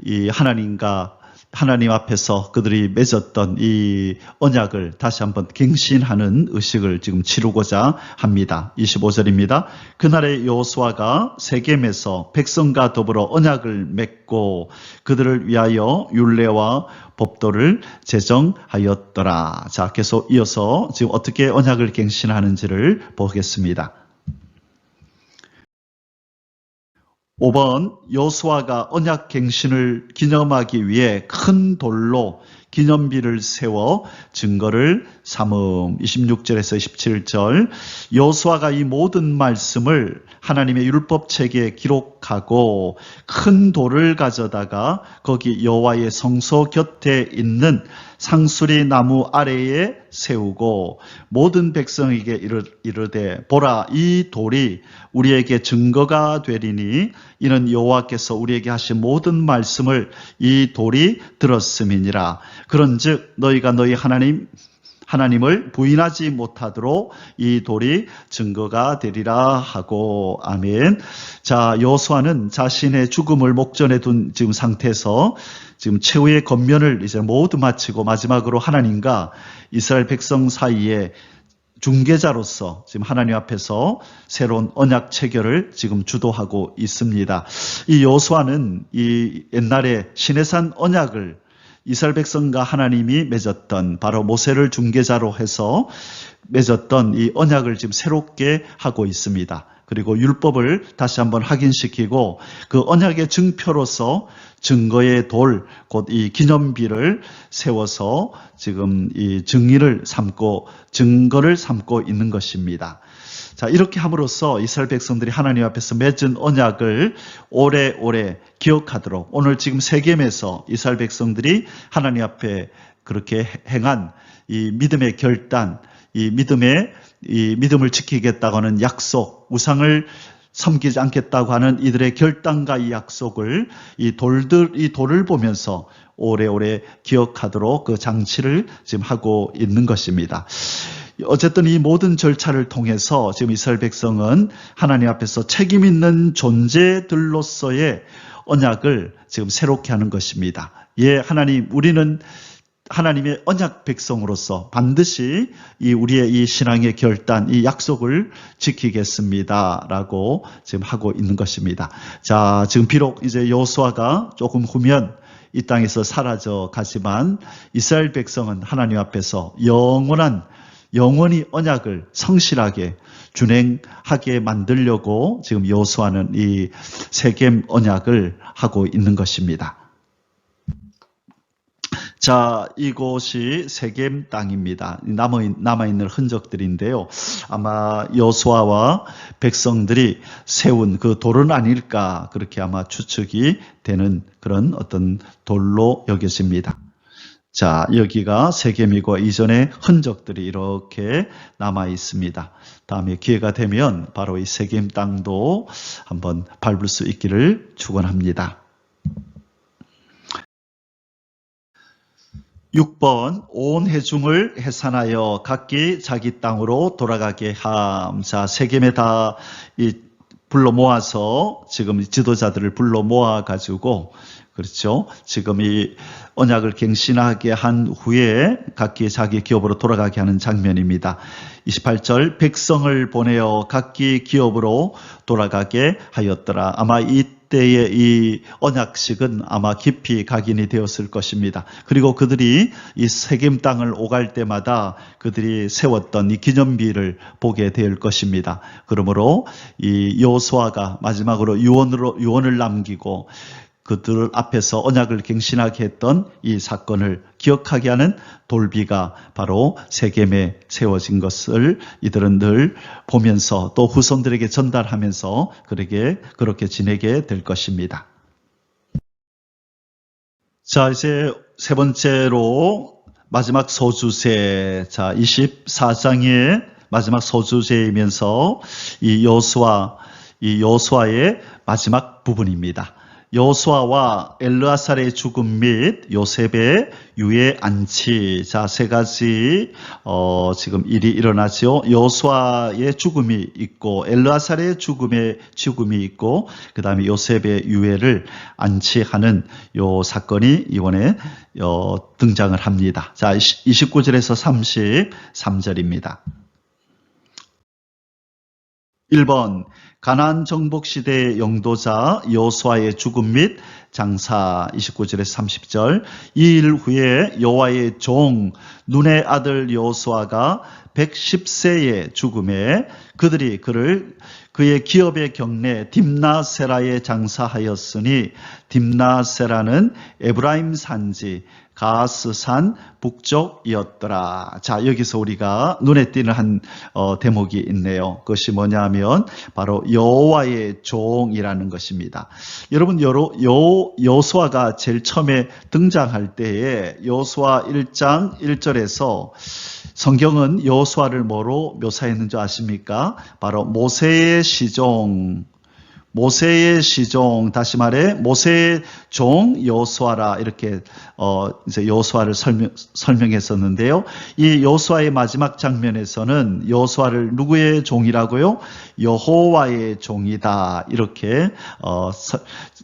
Speaker 2: 이 하나님 앞에서 그들이 맺었던 이 언약을 다시 한번 갱신하는 의식을 지금 치르고자 합니다. 25절입니다. 그날에 여호수아가 세겜에서 백성과 더불어 언약을 맺고 그들을 위하여 율례와 법도를 제정하였더라. 자, 계속 이어서 지금 어떻게 언약을 갱신하는지를 보겠습니다. 5번, 여호수아가 언약 갱신을 기념하기 위해 큰 돌로 기념비를 세워 증거를 삼음. 26절에서 27절, 여호수아가 이 모든 말씀을 하나님의 율법책에 기록하고 큰 돌을 가져다가 거기 여호와의 성소 곁에 있는 상수리 나무 아래에 세우고 모든 백성에게 이르되 보라, 이 돌이 우리에게 증거가 되리니 이는 여호와께서 우리에게 하신 모든 말씀을 이 돌이 들었음이니라. 그런즉 너희가 너희 하나님을 부인하지 못하도록 이 돌이 증거가 되리라 하고. 아멘. 자, 여호수아는 자신의 죽음을 목전에 둔 지금 상태에서 지금 최후의 권면을 이제 모두 마치고 마지막으로 하나님과 이스라엘 백성 사이에 중개자로서 지금 하나님 앞에서 새로운 언약 체결을 지금 주도하고 있습니다. 이 여호수아는 이 옛날에 시내산 언약을 이스라엘 백성과 하나님이 맺었던, 바로 모세를 중개자로 해서 맺었던 이 언약을 지금 새롭게 하고 있습니다. 그리고 율법을 다시 한번 확인시키고 그 언약의 증표로서 증거의 돌, 곧 이 기념비를 세워서 지금 이 증거를 삼고 있는 것입니다. 자, 이렇게 함으로써 이스라엘 백성들이 하나님 앞에서 맺은 언약을 오래오래 기억하도록, 오늘 지금 세겜에서 이스라엘 백성들이 하나님 앞에 그렇게 행한 이 믿음의 결단, 이 믿음을 지키겠다고 하는 약속, 우상을 섬기지 않겠다고 하는 이들의 결단과 이 약속을 이 돌을 보면서 오래오래 기억하도록 그 장치를 지금 하고 있는 것입니다. 어쨌든 이 모든 절차를 통해서 지금 이스라엘 백성은 하나님 앞에서 책임 있는 존재들로서의 언약을 지금 새롭게 하는 것입니다. 예, 하나님, 우리는 하나님의 언약 백성으로서 반드시 우리의 이 신앙의 결단, 이 약속을 지키겠습니다라고 지금 하고 있는 것입니다. 자, 지금 비록 이제 여호수아가 조금 후면 이 땅에서 사라져 가지만 이스라엘 백성은 하나님 앞에서 영원히 언약을 성실하게 준행하게 만들려고 지금 여호수아는 이 세겜 언약을 하고 있는 것입니다. 자, 이곳이 세겜 땅입니다. 남아있는 흔적들인데요. 아마 여호수아와 백성들이 세운 그 돌은 아닐까, 그렇게 아마 추측이 되는 그런 어떤 돌로 여겨집니다. 자, 여기가 세겜이고 이전의 흔적들이 이렇게 남아 있습니다. 다음에 기회가 되면 바로 이 세겜 땅도 한번 밟을 수 있기를 축원합니다. 6번, 온 회중을 해산하여 각기 자기 땅으로 돌아가게 함. 자, 세겜에 다 불러 모아서 지금 지도자들을 불러 모아 가지고, 그렇죠, 지금 이 언약을 갱신하게 한 후에 각기 자기 기업으로 돌아가게 하는 장면입니다. 28절, 백성을 보내어 각기 기업으로 돌아가게 하였더라. 아마 이 이때의 이 언약식은 아마 깊이 각인이 되었을 것입니다. 그리고 그들이 이 세겜 땅을 오갈 때마다 그들이 세웠던 이 기념비를 보게 될 것입니다. 그러므로 이 여호수아가 마지막으로 유언을 남기고 그들 앞에서 언약을 갱신하게 했던 이 사건을 기억하게 하는 돌비가 바로 세겜에 세워진 것을 이들은 늘 보면서 또 후손들에게 전달하면서 그렇게 지내게 될 것입니다. 자, 이제 세 번째로 마지막 소주제, 자, 24장의 마지막 소주제이면서 이 여호수아의 마지막 부분입니다. 여호수아와 엘르아살의 죽음 및 요셉의 유해 안치. 자, 세 가지 지금 일이 일어나죠. 여호수아의 죽음이 있고 엘르아살의 죽음이 있고 그다음에 요셉의 유해를 안치하는 요 사건이 이번에 등장을 합니다. 자, 29절에서 33절입니다. 1번 가나안 정복 시대의 영도자 여호수아의 죽음 및 장사. 29절에서 30절. 이 일 후에 여호와의 종 눈의 아들 여호수아가 110세의 죽음에 그들이 그의 기업의 경내 딥나세라에 장사하였으니 딥나세라는 에브라임 산지 가스산 북쪽이었더라. 자, 여기서 우리가 눈에 띄는 한 대목이 있네요. 그것이 뭐냐면 바로 여호와의 종이라는 것입니다. 여러분, 여호수아가 제일 처음에 등장할 때에 여호수아 1장 1절에서 성경은 여호수아를 뭐로 묘사했는 줄 아십니까? 바로 모세의 시종, 다시 말해 모세의 종 여호수아라, 이렇게 이제 여호수아를 설명했었는데요. 이 여호수아의 마지막 장면에서는 여호수아를 누구의 종이라고요? 여호와의 종이다, 이렇게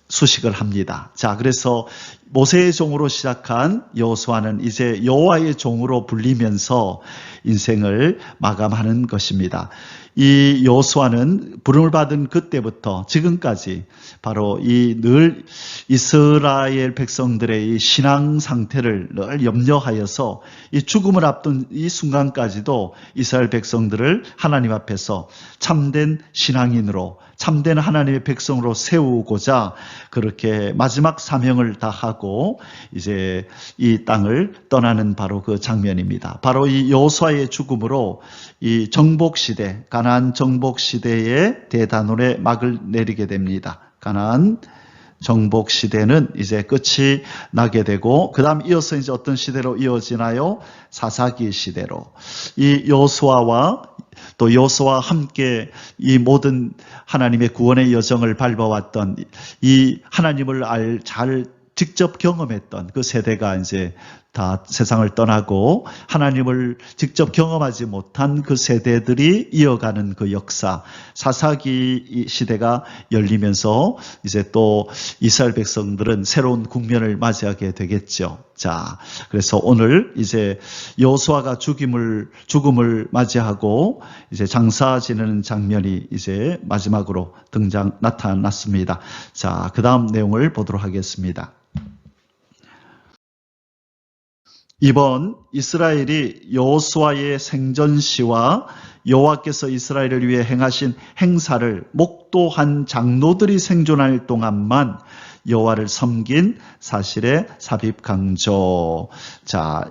Speaker 2: 수식을 합니다. 자, 그래서 모세의 종으로 시작한 여호수아는 이제 여호와의 종으로 불리면서 인생을 마감하는 것입니다. 이 여호수아는 부름을 받은 그때부터 지금까지 바로 늘 이스라엘 백성들의 이 신앙 상태를 늘 염려하여서 이 죽음을 앞둔 이 순간까지도 이스라엘 백성들을 하나님 앞에서 참된 신앙인으로, 참된 하나님의 백성으로 세우고자 그렇게 마지막 사명을 다하고 이제 이 땅을 떠나는 바로 그 장면입니다. 바로 이 여호수아의 죽음으로 이 정복시대, 가나안 정복시대의 대단원의 막을 내리게 됩니다. 가나안 정복시대는 이제 끝이 나게 되고, 그 다음 이어서 이제 어떤 시대로 이어지나요? 사사기 시대로. 이 여호수아와 또 여호수아와 함께 이 모든 하나님의 구원의 여정을 밟아왔던 이 하나님을 잘 직접 경험했던 그 세대가 이제 다 세상을 떠나고 하나님을 직접 경험하지 못한 그 세대들이 이어가는 그 역사, 사사기 시대가 열리면서 이제 또 이스라엘 백성들은 새로운 국면을 맞이하게 되겠죠. 자, 그래서 오늘 이제 여호수아가 죽음을 맞이하고 이제 장사 지내는 장면이 이제 마지막으로 나타났습니다. 자, 그 다음 내용을 보도록 하겠습니다. 이번 이스라엘이 여호수아의 생전시와 여호와께서 이스라엘을 위해 행하신 행사를 목도한 장로들이 생존할 동안만 여호와를 섬긴 사실의 삽입 강조. 자,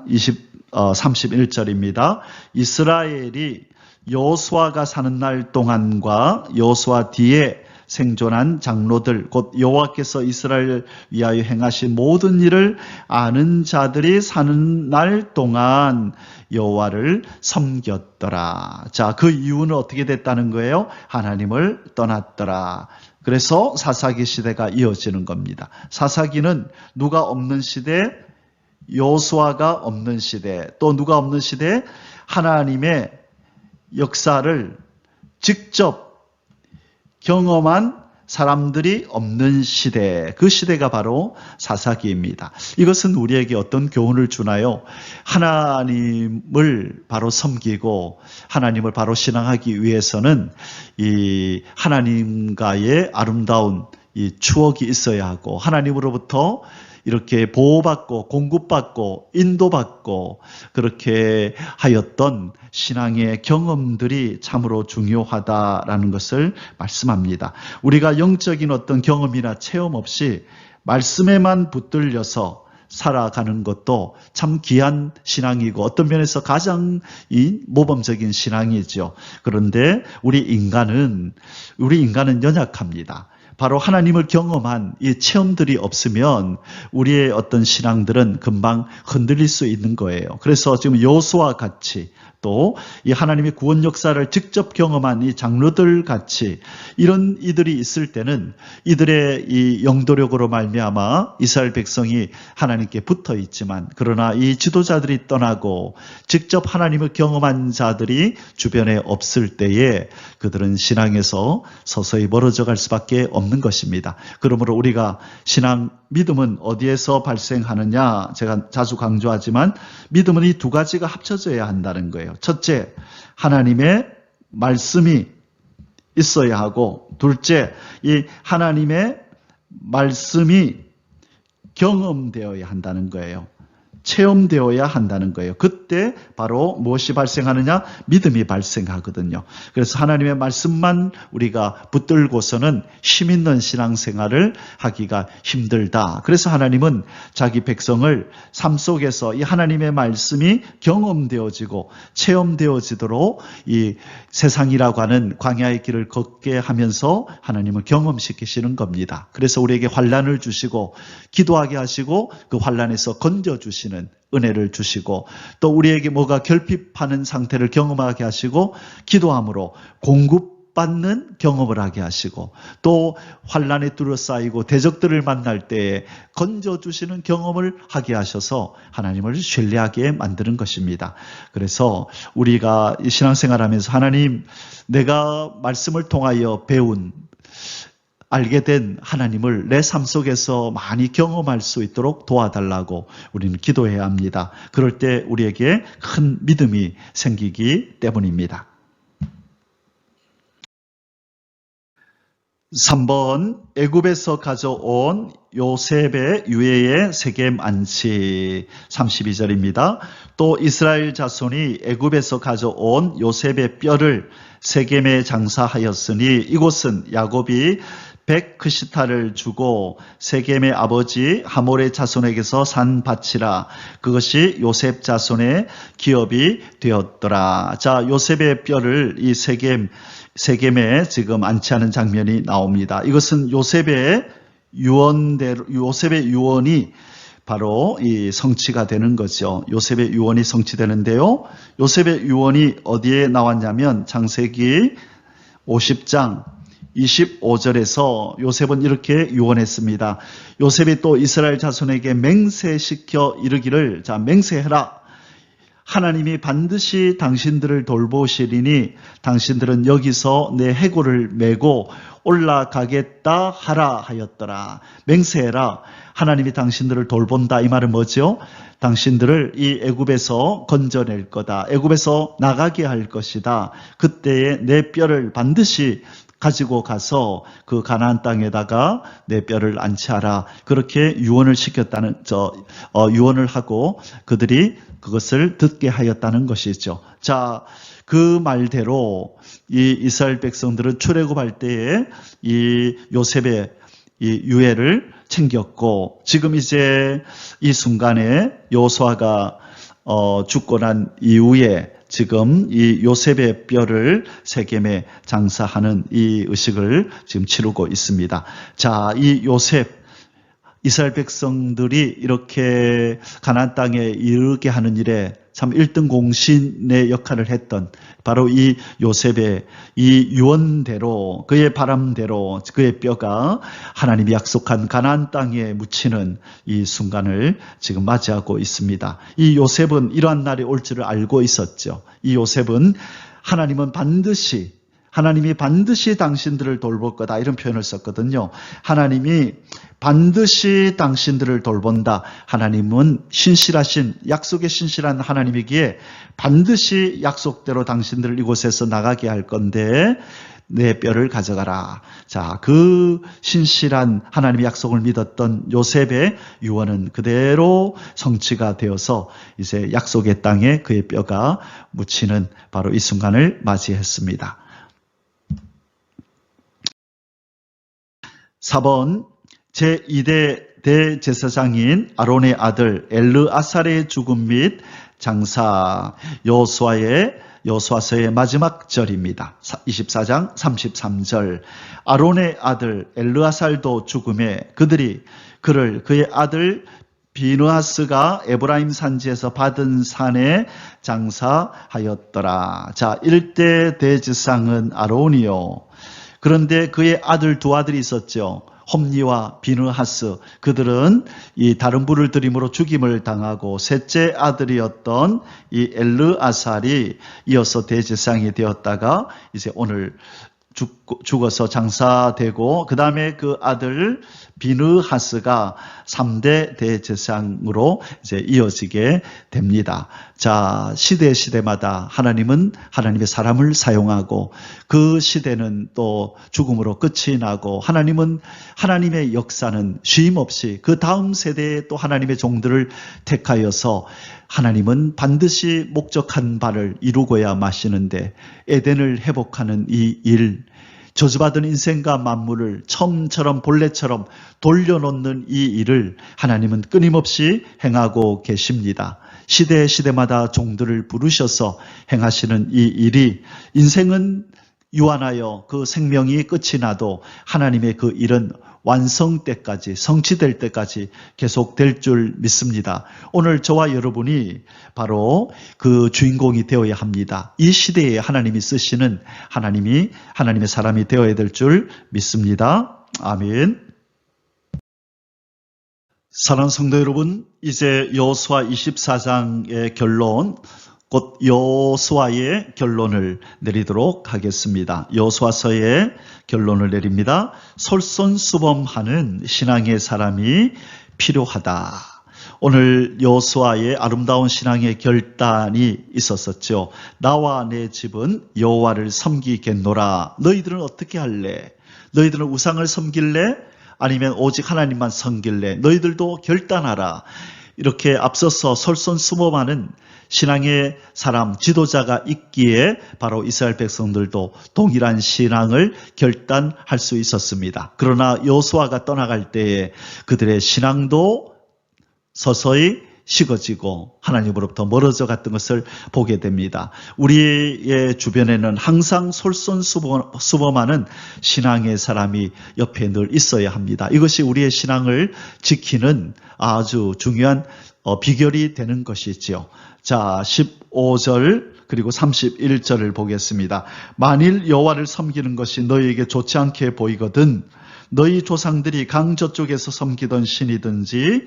Speaker 2: 31절입니다. 이스라엘이 여호수아가 사는 날 동안과 여호수아 뒤에 생존한 장로들, 곧 여호와께서 이스라엘을 위하여 행하신 모든 일을 아는 자들이 사는 날 동안 여호와를 섬겼더라. 자, 그 이유는 어떻게 됐다는 거예요? 하나님을 떠났더라. 그래서 사사기 시대가 이어지는 겁니다. 사사기는 누가 없는 시대, 여호수아가 없는 시대, 또 누가 없는 시대, 하나님의 역사를 직접 경험한 사람들이 없는 시대, 그 시대가 바로 사사기입니다. 이것은 우리에게 어떤 교훈을 주나요? 하나님을 바로 섬기고 하나님을 바로 신앙하기 위해서는 이 하나님과의 아름다운 이 추억이 있어야 하고 하나님으로부터 이렇게 보호받고 공급받고 인도받고 그렇게 하였던 신앙의 경험들이 참으로 중요하다라는 것을 말씀합니다. 우리가 영적인 어떤 경험이나 체험 없이 말씀에만 붙들려서 살아가는 것도 참 귀한 신앙이고 어떤 면에서 가장 모범적인 신앙이죠. 그런데 우리 인간은 연약합니다. 바로 하나님을 경험한 이 체험들이 없으면 우리의 어떤 신앙들은 금방 흔들릴 수 있는 거예요. 그래서 지금 여호수아와 같이 또 이 하나님의 구원 역사를 직접 경험한 이 장로들 같이 이런 이들이 있을 때는 이들의 이 영도력으로 말미암아 이스라엘 백성이 하나님께 붙어 있지만 그러나 이 지도자들이 떠나고 직접 하나님을 경험한 자들이 주변에 없을 때에 그들은 신앙에서 서서히 멀어져 갈 수밖에 없는 것입니다. 그러므로 우리가 믿음은 어디에서 발생하느냐? 제가 자주 강조하지만 믿음은 이 두 가지가 합쳐져야 한다는 거예요. 첫째, 하나님의 말씀이 있어야 하고 둘째, 이 하나님의 말씀이 경험되어야 한다는 거예요. 체험되어야 한다는 거예요. 그때 바로 무엇이 발생하느냐? 믿음이 발생하거든요. 그래서 하나님의 말씀만 우리가 붙들고서는 힘 있는 신앙생활을 하기가 힘들다. 그래서 하나님은 자기 백성을 삶 속에서 이 하나님의 말씀이 경험되어지고 체험되어지도록 이 세상이라고 하는 광야의 길을 걷게 하면서 하나님을 경험시키시는 겁니다. 그래서 우리에게 환난을 주시고 기도하게 하시고 그 환난에서 건져주시는 은혜를 주시고 또 우리에게 뭐가 결핍하는 상태를 경험하게 하시고 기도함으로 공급받는 경험을 하게 하시고 또 환난에 둘러싸이고 대적들을 만날 때에 건져주시는 경험을 하게 하셔서 하나님을 신뢰하게 만드는 것입니다. 그래서 우리가 신앙생활하면서 하나님, 내가 말씀을 통하여 알게 된 하나님을 내 삶 속에서 많이 경험할 수 있도록 도와달라고 우리는 기도해야 합니다. 그럴 때 우리에게 큰 믿음이 생기기 때문입니다. 3번, 애굽에서 가져온 요셉의 유해의 세겜 안치 32절입니다. 또 이스라엘 자손이 애굽에서 가져온 요셉의 뼈를 세겜에 장사하였으니 이곳은 야곱이 백크시타를 주고 세겜의 아버지 하몰의 자손에게서 산 밭이라. 그것이 요셉 자손의 기업이 되었더라. 자, 요셉의 뼈를 이 세겜에 지금 안치하는 장면이 나옵니다. 이것은 요셉의 유언이 바로 이 성취가 되는 거죠. 요셉의 유언이 성취되는데요. 요셉의 유언이 어디에 나왔냐면 창세기 50장 25절에서 요셉은 이렇게 유언했습니다. 요셉이 또 이스라엘 자손에게 맹세시켜 이르기를, 자, 맹세해라. 하나님이 반드시 당신들을 돌보시리니 당신들은 여기서 내 해골을 메고 올라가겠다 하라 하였더라. 맹세해라. 하나님이 당신들을 돌본다. 이 말은 뭐죠? 당신들을 이 애굽에서 건져낼 거다. 애굽에서 나가게 할 것이다. 그때에 내 뼈를 반드시 가지고 가서 그 가나안 땅에다가 내 뼈를 안치하라. 그렇게 유언을 시켰다는 유언을 하고 그들이 그것을 듣게 하였다는 것이죠. 자, 그 말대로 이 이스라엘 백성들은 출애굽할 때에 이 요셉의 이 유해를 챙겼고 지금 이제 이 순간에 여호수아가 죽고 난 이후에 지금 이 요셉의 뼈를 세겜에 장사하는 이 의식을 지금 치르고 있습니다. 자, 이 요셉, 이스라엘 백성들이 이렇게 가나안 땅에 이르게 하는 일에 참 1등 공신의 역할을 했던 바로 이 요셉의 이 유언대로, 그의 바람대로 그의 뼈가 하나님이 약속한 가나안 땅에 묻히는 이 순간을 지금 맞이하고 있습니다. 이 요셉은 이러한 날이 올 줄을 알고 있었죠. 이 요셉은 하나님은 반드시 하나님이 반드시 당신들을 돌볼 거다 이런 표현을 썼거든요. 하나님이 반드시 당신들을 돌본다. 하나님은 신실하신 약속에 신실한 하나님이기에 반드시 약속대로 당신들을 이곳에서 나가게 할 건데 내 뼈를 가져가라. 자, 그 신실한 하나님의 약속을 믿었던 요셉의 유언은 그대로 성취가 되어서 이제 약속의 땅에 그의 뼈가 묻히는 바로 이 순간을 맞이했습니다. 4번 제2대 대제사장인 아론의 아들 엘르아살의 죽음 및 장사 여호수아서의 마지막 절입니다. 24장 33절 아론의 아들 엘르아살도 죽음에 그의 아들 비느하스가 에브라임 산지에서 받은 산에 장사하였더라. 자, 1대 대제사장은 아론이요. 그런데 그의 두 아들이 있었죠. 홈리와 비느하스. 그들은 이 다른 불을 들임으로 죽임을 당하고 셋째 아들이었던 이 엘르아살이 이어서 대제사장이 되었다가 이제 오늘 죽어서 장사되고 그 다음에 그 아들 비느하스가 3대 대제사장으로 이제 이어지게 됩니다. 자, 시대마다 하나님은 하나님의 사람을 사용하고 그 시대는 또 죽음으로 끝이 나고 하나님은 하나님의 역사는 쉼 없이 그 다음 세대에 또 하나님의 종들을 택하여서 하나님은 반드시 목적한 바를 이루고야 마시는데 에덴을 회복하는 이 일, 저주받은 인생과 만물을 처음처럼 본래처럼 돌려놓는 이 일을 하나님은 끊임없이 행하고 계십니다. 시대마다 종들을 부르셔서 행하시는 이 일이 인생은 유한하여 그 생명이 끝이 나도 하나님의 그 일은 완성 때까지 성취될 때까지 계속될 줄 믿습니다. 오늘 저와 여러분이 바로 그 주인공이 되어야 합니다. 이 시대에 하나님이 쓰시는 하나님의 사람이 되어야 될 줄 믿습니다. 아멘. 사랑하는 성도 여러분, 이제 여호수아 24장의 결론, 곧 여호수아의 결론을 내리도록 하겠습니다. 여호수아서의 결론을 내립니다. 솔선수범하는 신앙의 사람이 필요하다. 오늘 여호수아의 아름다운 신앙의 결단이 있었었죠. 나와 내 집은 여호와를 섬기겠노라. 너희들은 어떻게 할래? 너희들은 우상을 섬길래? 아니면 오직 하나님만 섬길래? 너희들도 결단하라. 이렇게 앞서서 솔선수범하는 신앙의 사람, 지도자가 있기에 바로 이스라엘 백성들도 동일한 신앙을 결단할 수 있었습니다. 그러나 여호수아가 떠나갈 때에 그들의 신앙도 서서히 식어지고 하나님으로부터 멀어져 갔던 것을 보게 됩니다. 우리의 주변에는 항상 솔선수범하는 신앙의 사람이 옆에 늘 있어야 합니다. 이것이 우리의 신앙을 지키는 아주 중요한 비결이 되는 것이지요. 자, 15절 그리고 31절을 보겠습니다. 만일 여호와를 섬기는 것이 너희에게 좋지 않게 보이거든 너희 조상들이 강 저쪽에서 섬기던 신이든지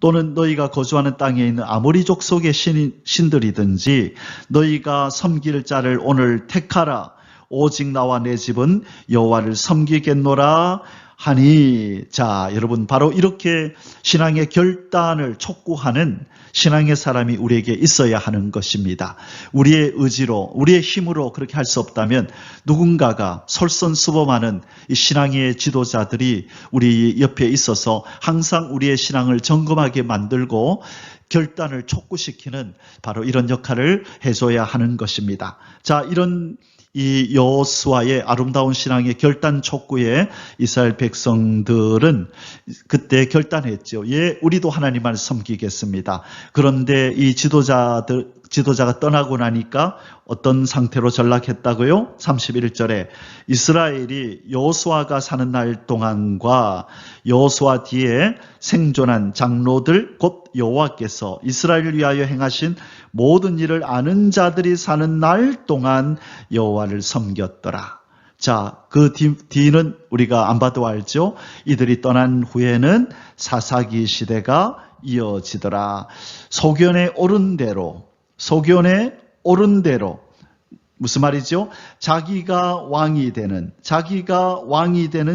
Speaker 2: 또는 너희가 거주하는 땅에 있는 아모리 족속의 신들이든지 너희가 섬길 자를 오늘 택하라. 오직 나와 내 집은 여호와를 섬기겠노라 하니. 자, 여러분, 바로 이렇게 신앙의 결단을 촉구하는 신앙의 사람이 우리에게 있어야 하는 것입니다. 우리의 의지로, 우리의 힘으로 그렇게 할 수 없다면 누군가가 솔선수범하는 이 신앙의 지도자들이 우리 옆에 있어서 항상 우리의 신앙을 점검하게 만들고 결단을 촉구시키는 바로 이런 역할을 해줘야 하는 것입니다. 자, 이런 이 여호수아의 아름다운 신앙의 결단 촉구에 이스라엘 백성들은 그때 결단했죠. 예, 우리도 하나님만 섬기겠습니다. 그런데 이 지도자가 떠나고 나니까 어떤 상태로 전락했다고요? 31절에 이스라엘이 여호수아가 사는 날 동안과 여호수아 뒤에 생존한 장로들 곧 여호와께서 이스라엘을 위하여 행하신 모든 일을 아는 자들이 사는 날 동안 여호와를 섬겼더라. 자, 그 뒤는 우리가 안 봐도 알죠? 이들이 떠난 후에는 사사기 시대가 이어지더라. 소견에 오른 대로 무슨 말이죠? 자기가 왕이 되는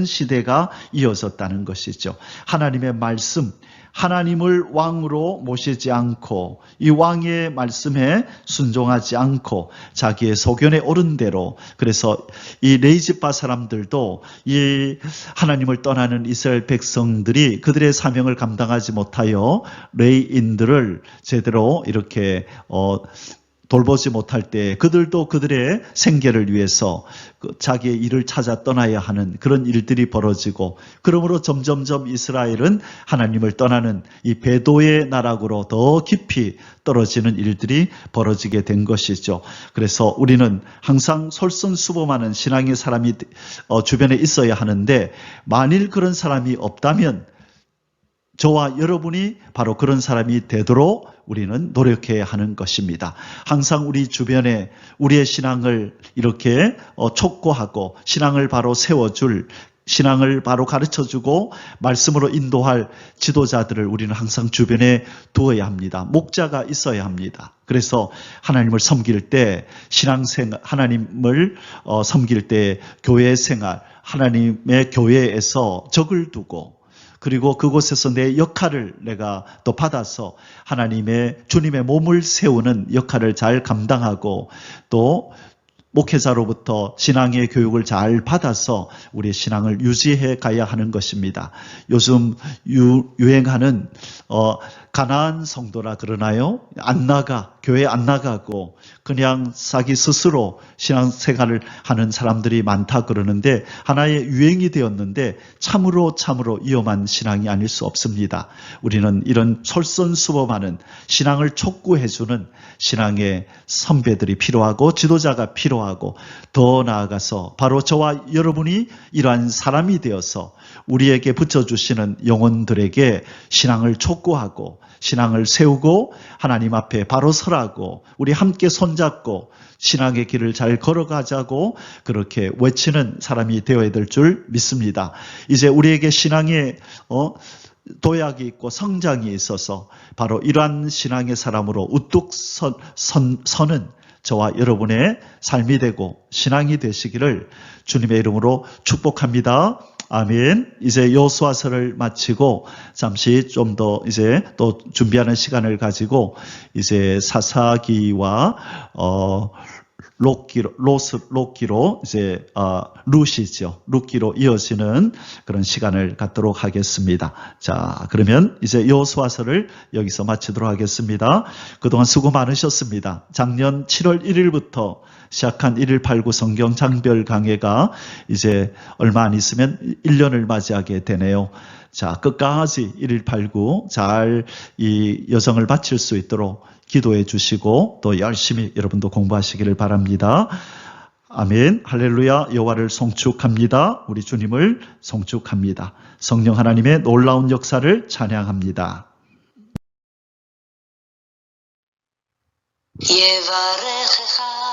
Speaker 2: 시대가 이어졌다는 것이죠. 하나님의 말씀, 하나님을 왕으로 모시지 않고 이 왕의 말씀에 순종하지 않고 자기의 소견에 옳은 대로, 그래서 이 레이지파 사람들도 이 하나님을 떠나는 이스라엘 백성들이 그들의 사명을 감당하지 못하여 레이인들을 제대로 이렇게 돌보지 못할 때 그들도 그들의 생계를 위해서 자기의 일을 찾아 떠나야 하는 그런 일들이 벌어지고, 그러므로 점점점 이스라엘은 하나님을 떠나는 이 배도의 나락으로 더 깊이 떨어지는 일들이 벌어지게 된 것이죠. 그래서 우리는 항상 솔선수범하는 신앙의 사람이 주변에 있어야 하는데, 만일 그런 사람이 없다면 저와 여러분이 바로 그런 사람이 되도록 우리는 노력해야 하는 것입니다. 항상 우리 주변에 우리의 신앙을 이렇게 촉구하고 신앙을 바로 세워줄, 신앙을 바로 가르쳐주고 말씀으로 인도할 지도자들을 우리는 항상 주변에 두어야 합니다. 목자가 있어야 합니다. 그래서 하나님을 섬길 때, 신앙생활, 하나님을 섬길 때 교회 생활, 하나님의 교회에서 적을 두고, 그리고 그곳에서 내 역할을 내가 또 받아서 하나님의 주님의 몸을 세우는 역할을 잘 감당하고, 또 목회자로부터 신앙의 교육을 잘 받아서 우리의 신앙을 유지해 가야 하는 것입니다. 요즘 유행하는 가나안 성도라 그러나요? 교회 안 나가고 그냥 자기 스스로 신앙생활을 하는 사람들이 많다 그러는데, 하나의 유행이 되었는데 참으로 위험한 신앙이 아닐 수 없습니다. 우리는 이런 솔선수범하는 신앙을 촉구해주는 신앙의 선배들이 필요하고 지도자가 필요하고, 더 나아가서 바로 저와 여러분이 이러한 사람이 되어서 우리에게 붙여주시는 영혼들에게 신앙을 촉구하고 신앙을 세우고 하나님 앞에 바로 서라고, 우리 함께 손잡고 신앙의 길을 잘 걸어가자고 그렇게 외치는 사람이 되어야 될 줄 믿습니다. 이제 우리에게 신앙의 도약이 있고 성장이 있어서 바로 이러한 신앙의 사람으로 우뚝 서는 저와 여러분의 삶이 되고 신앙이 되시기를 주님의 이름으로 축복합니다. 아멘. 이제 여호수아서를 마치고 잠시 좀 더 이제 또 준비하는 시간을 가지고 이제 사사기와 룻기로 이제 룻기로 이어지는 그런 시간을 갖도록 하겠습니다. 자, 그러면 이제 여호수아서를 여기서 마치도록 하겠습니다. 그동안 수고 많으셨습니다. 작년 7월 1일부터 시작한 1189 성경 장별 강해가 이제 얼마 안 있으면 1년을 맞이하게 되네요. 자, 끝까지 1189 잘 이 여정을 마칠 수 있도록 기도해 주시고 또 열심히 여러분도 공부하시기를 바랍니다. 아멘. 할렐루야. 여호와를 송축합니다. 우리 주님을 송축합니다. 성령 하나님의 놀라운 역사를 찬양합니다.
Speaker 1: יברכך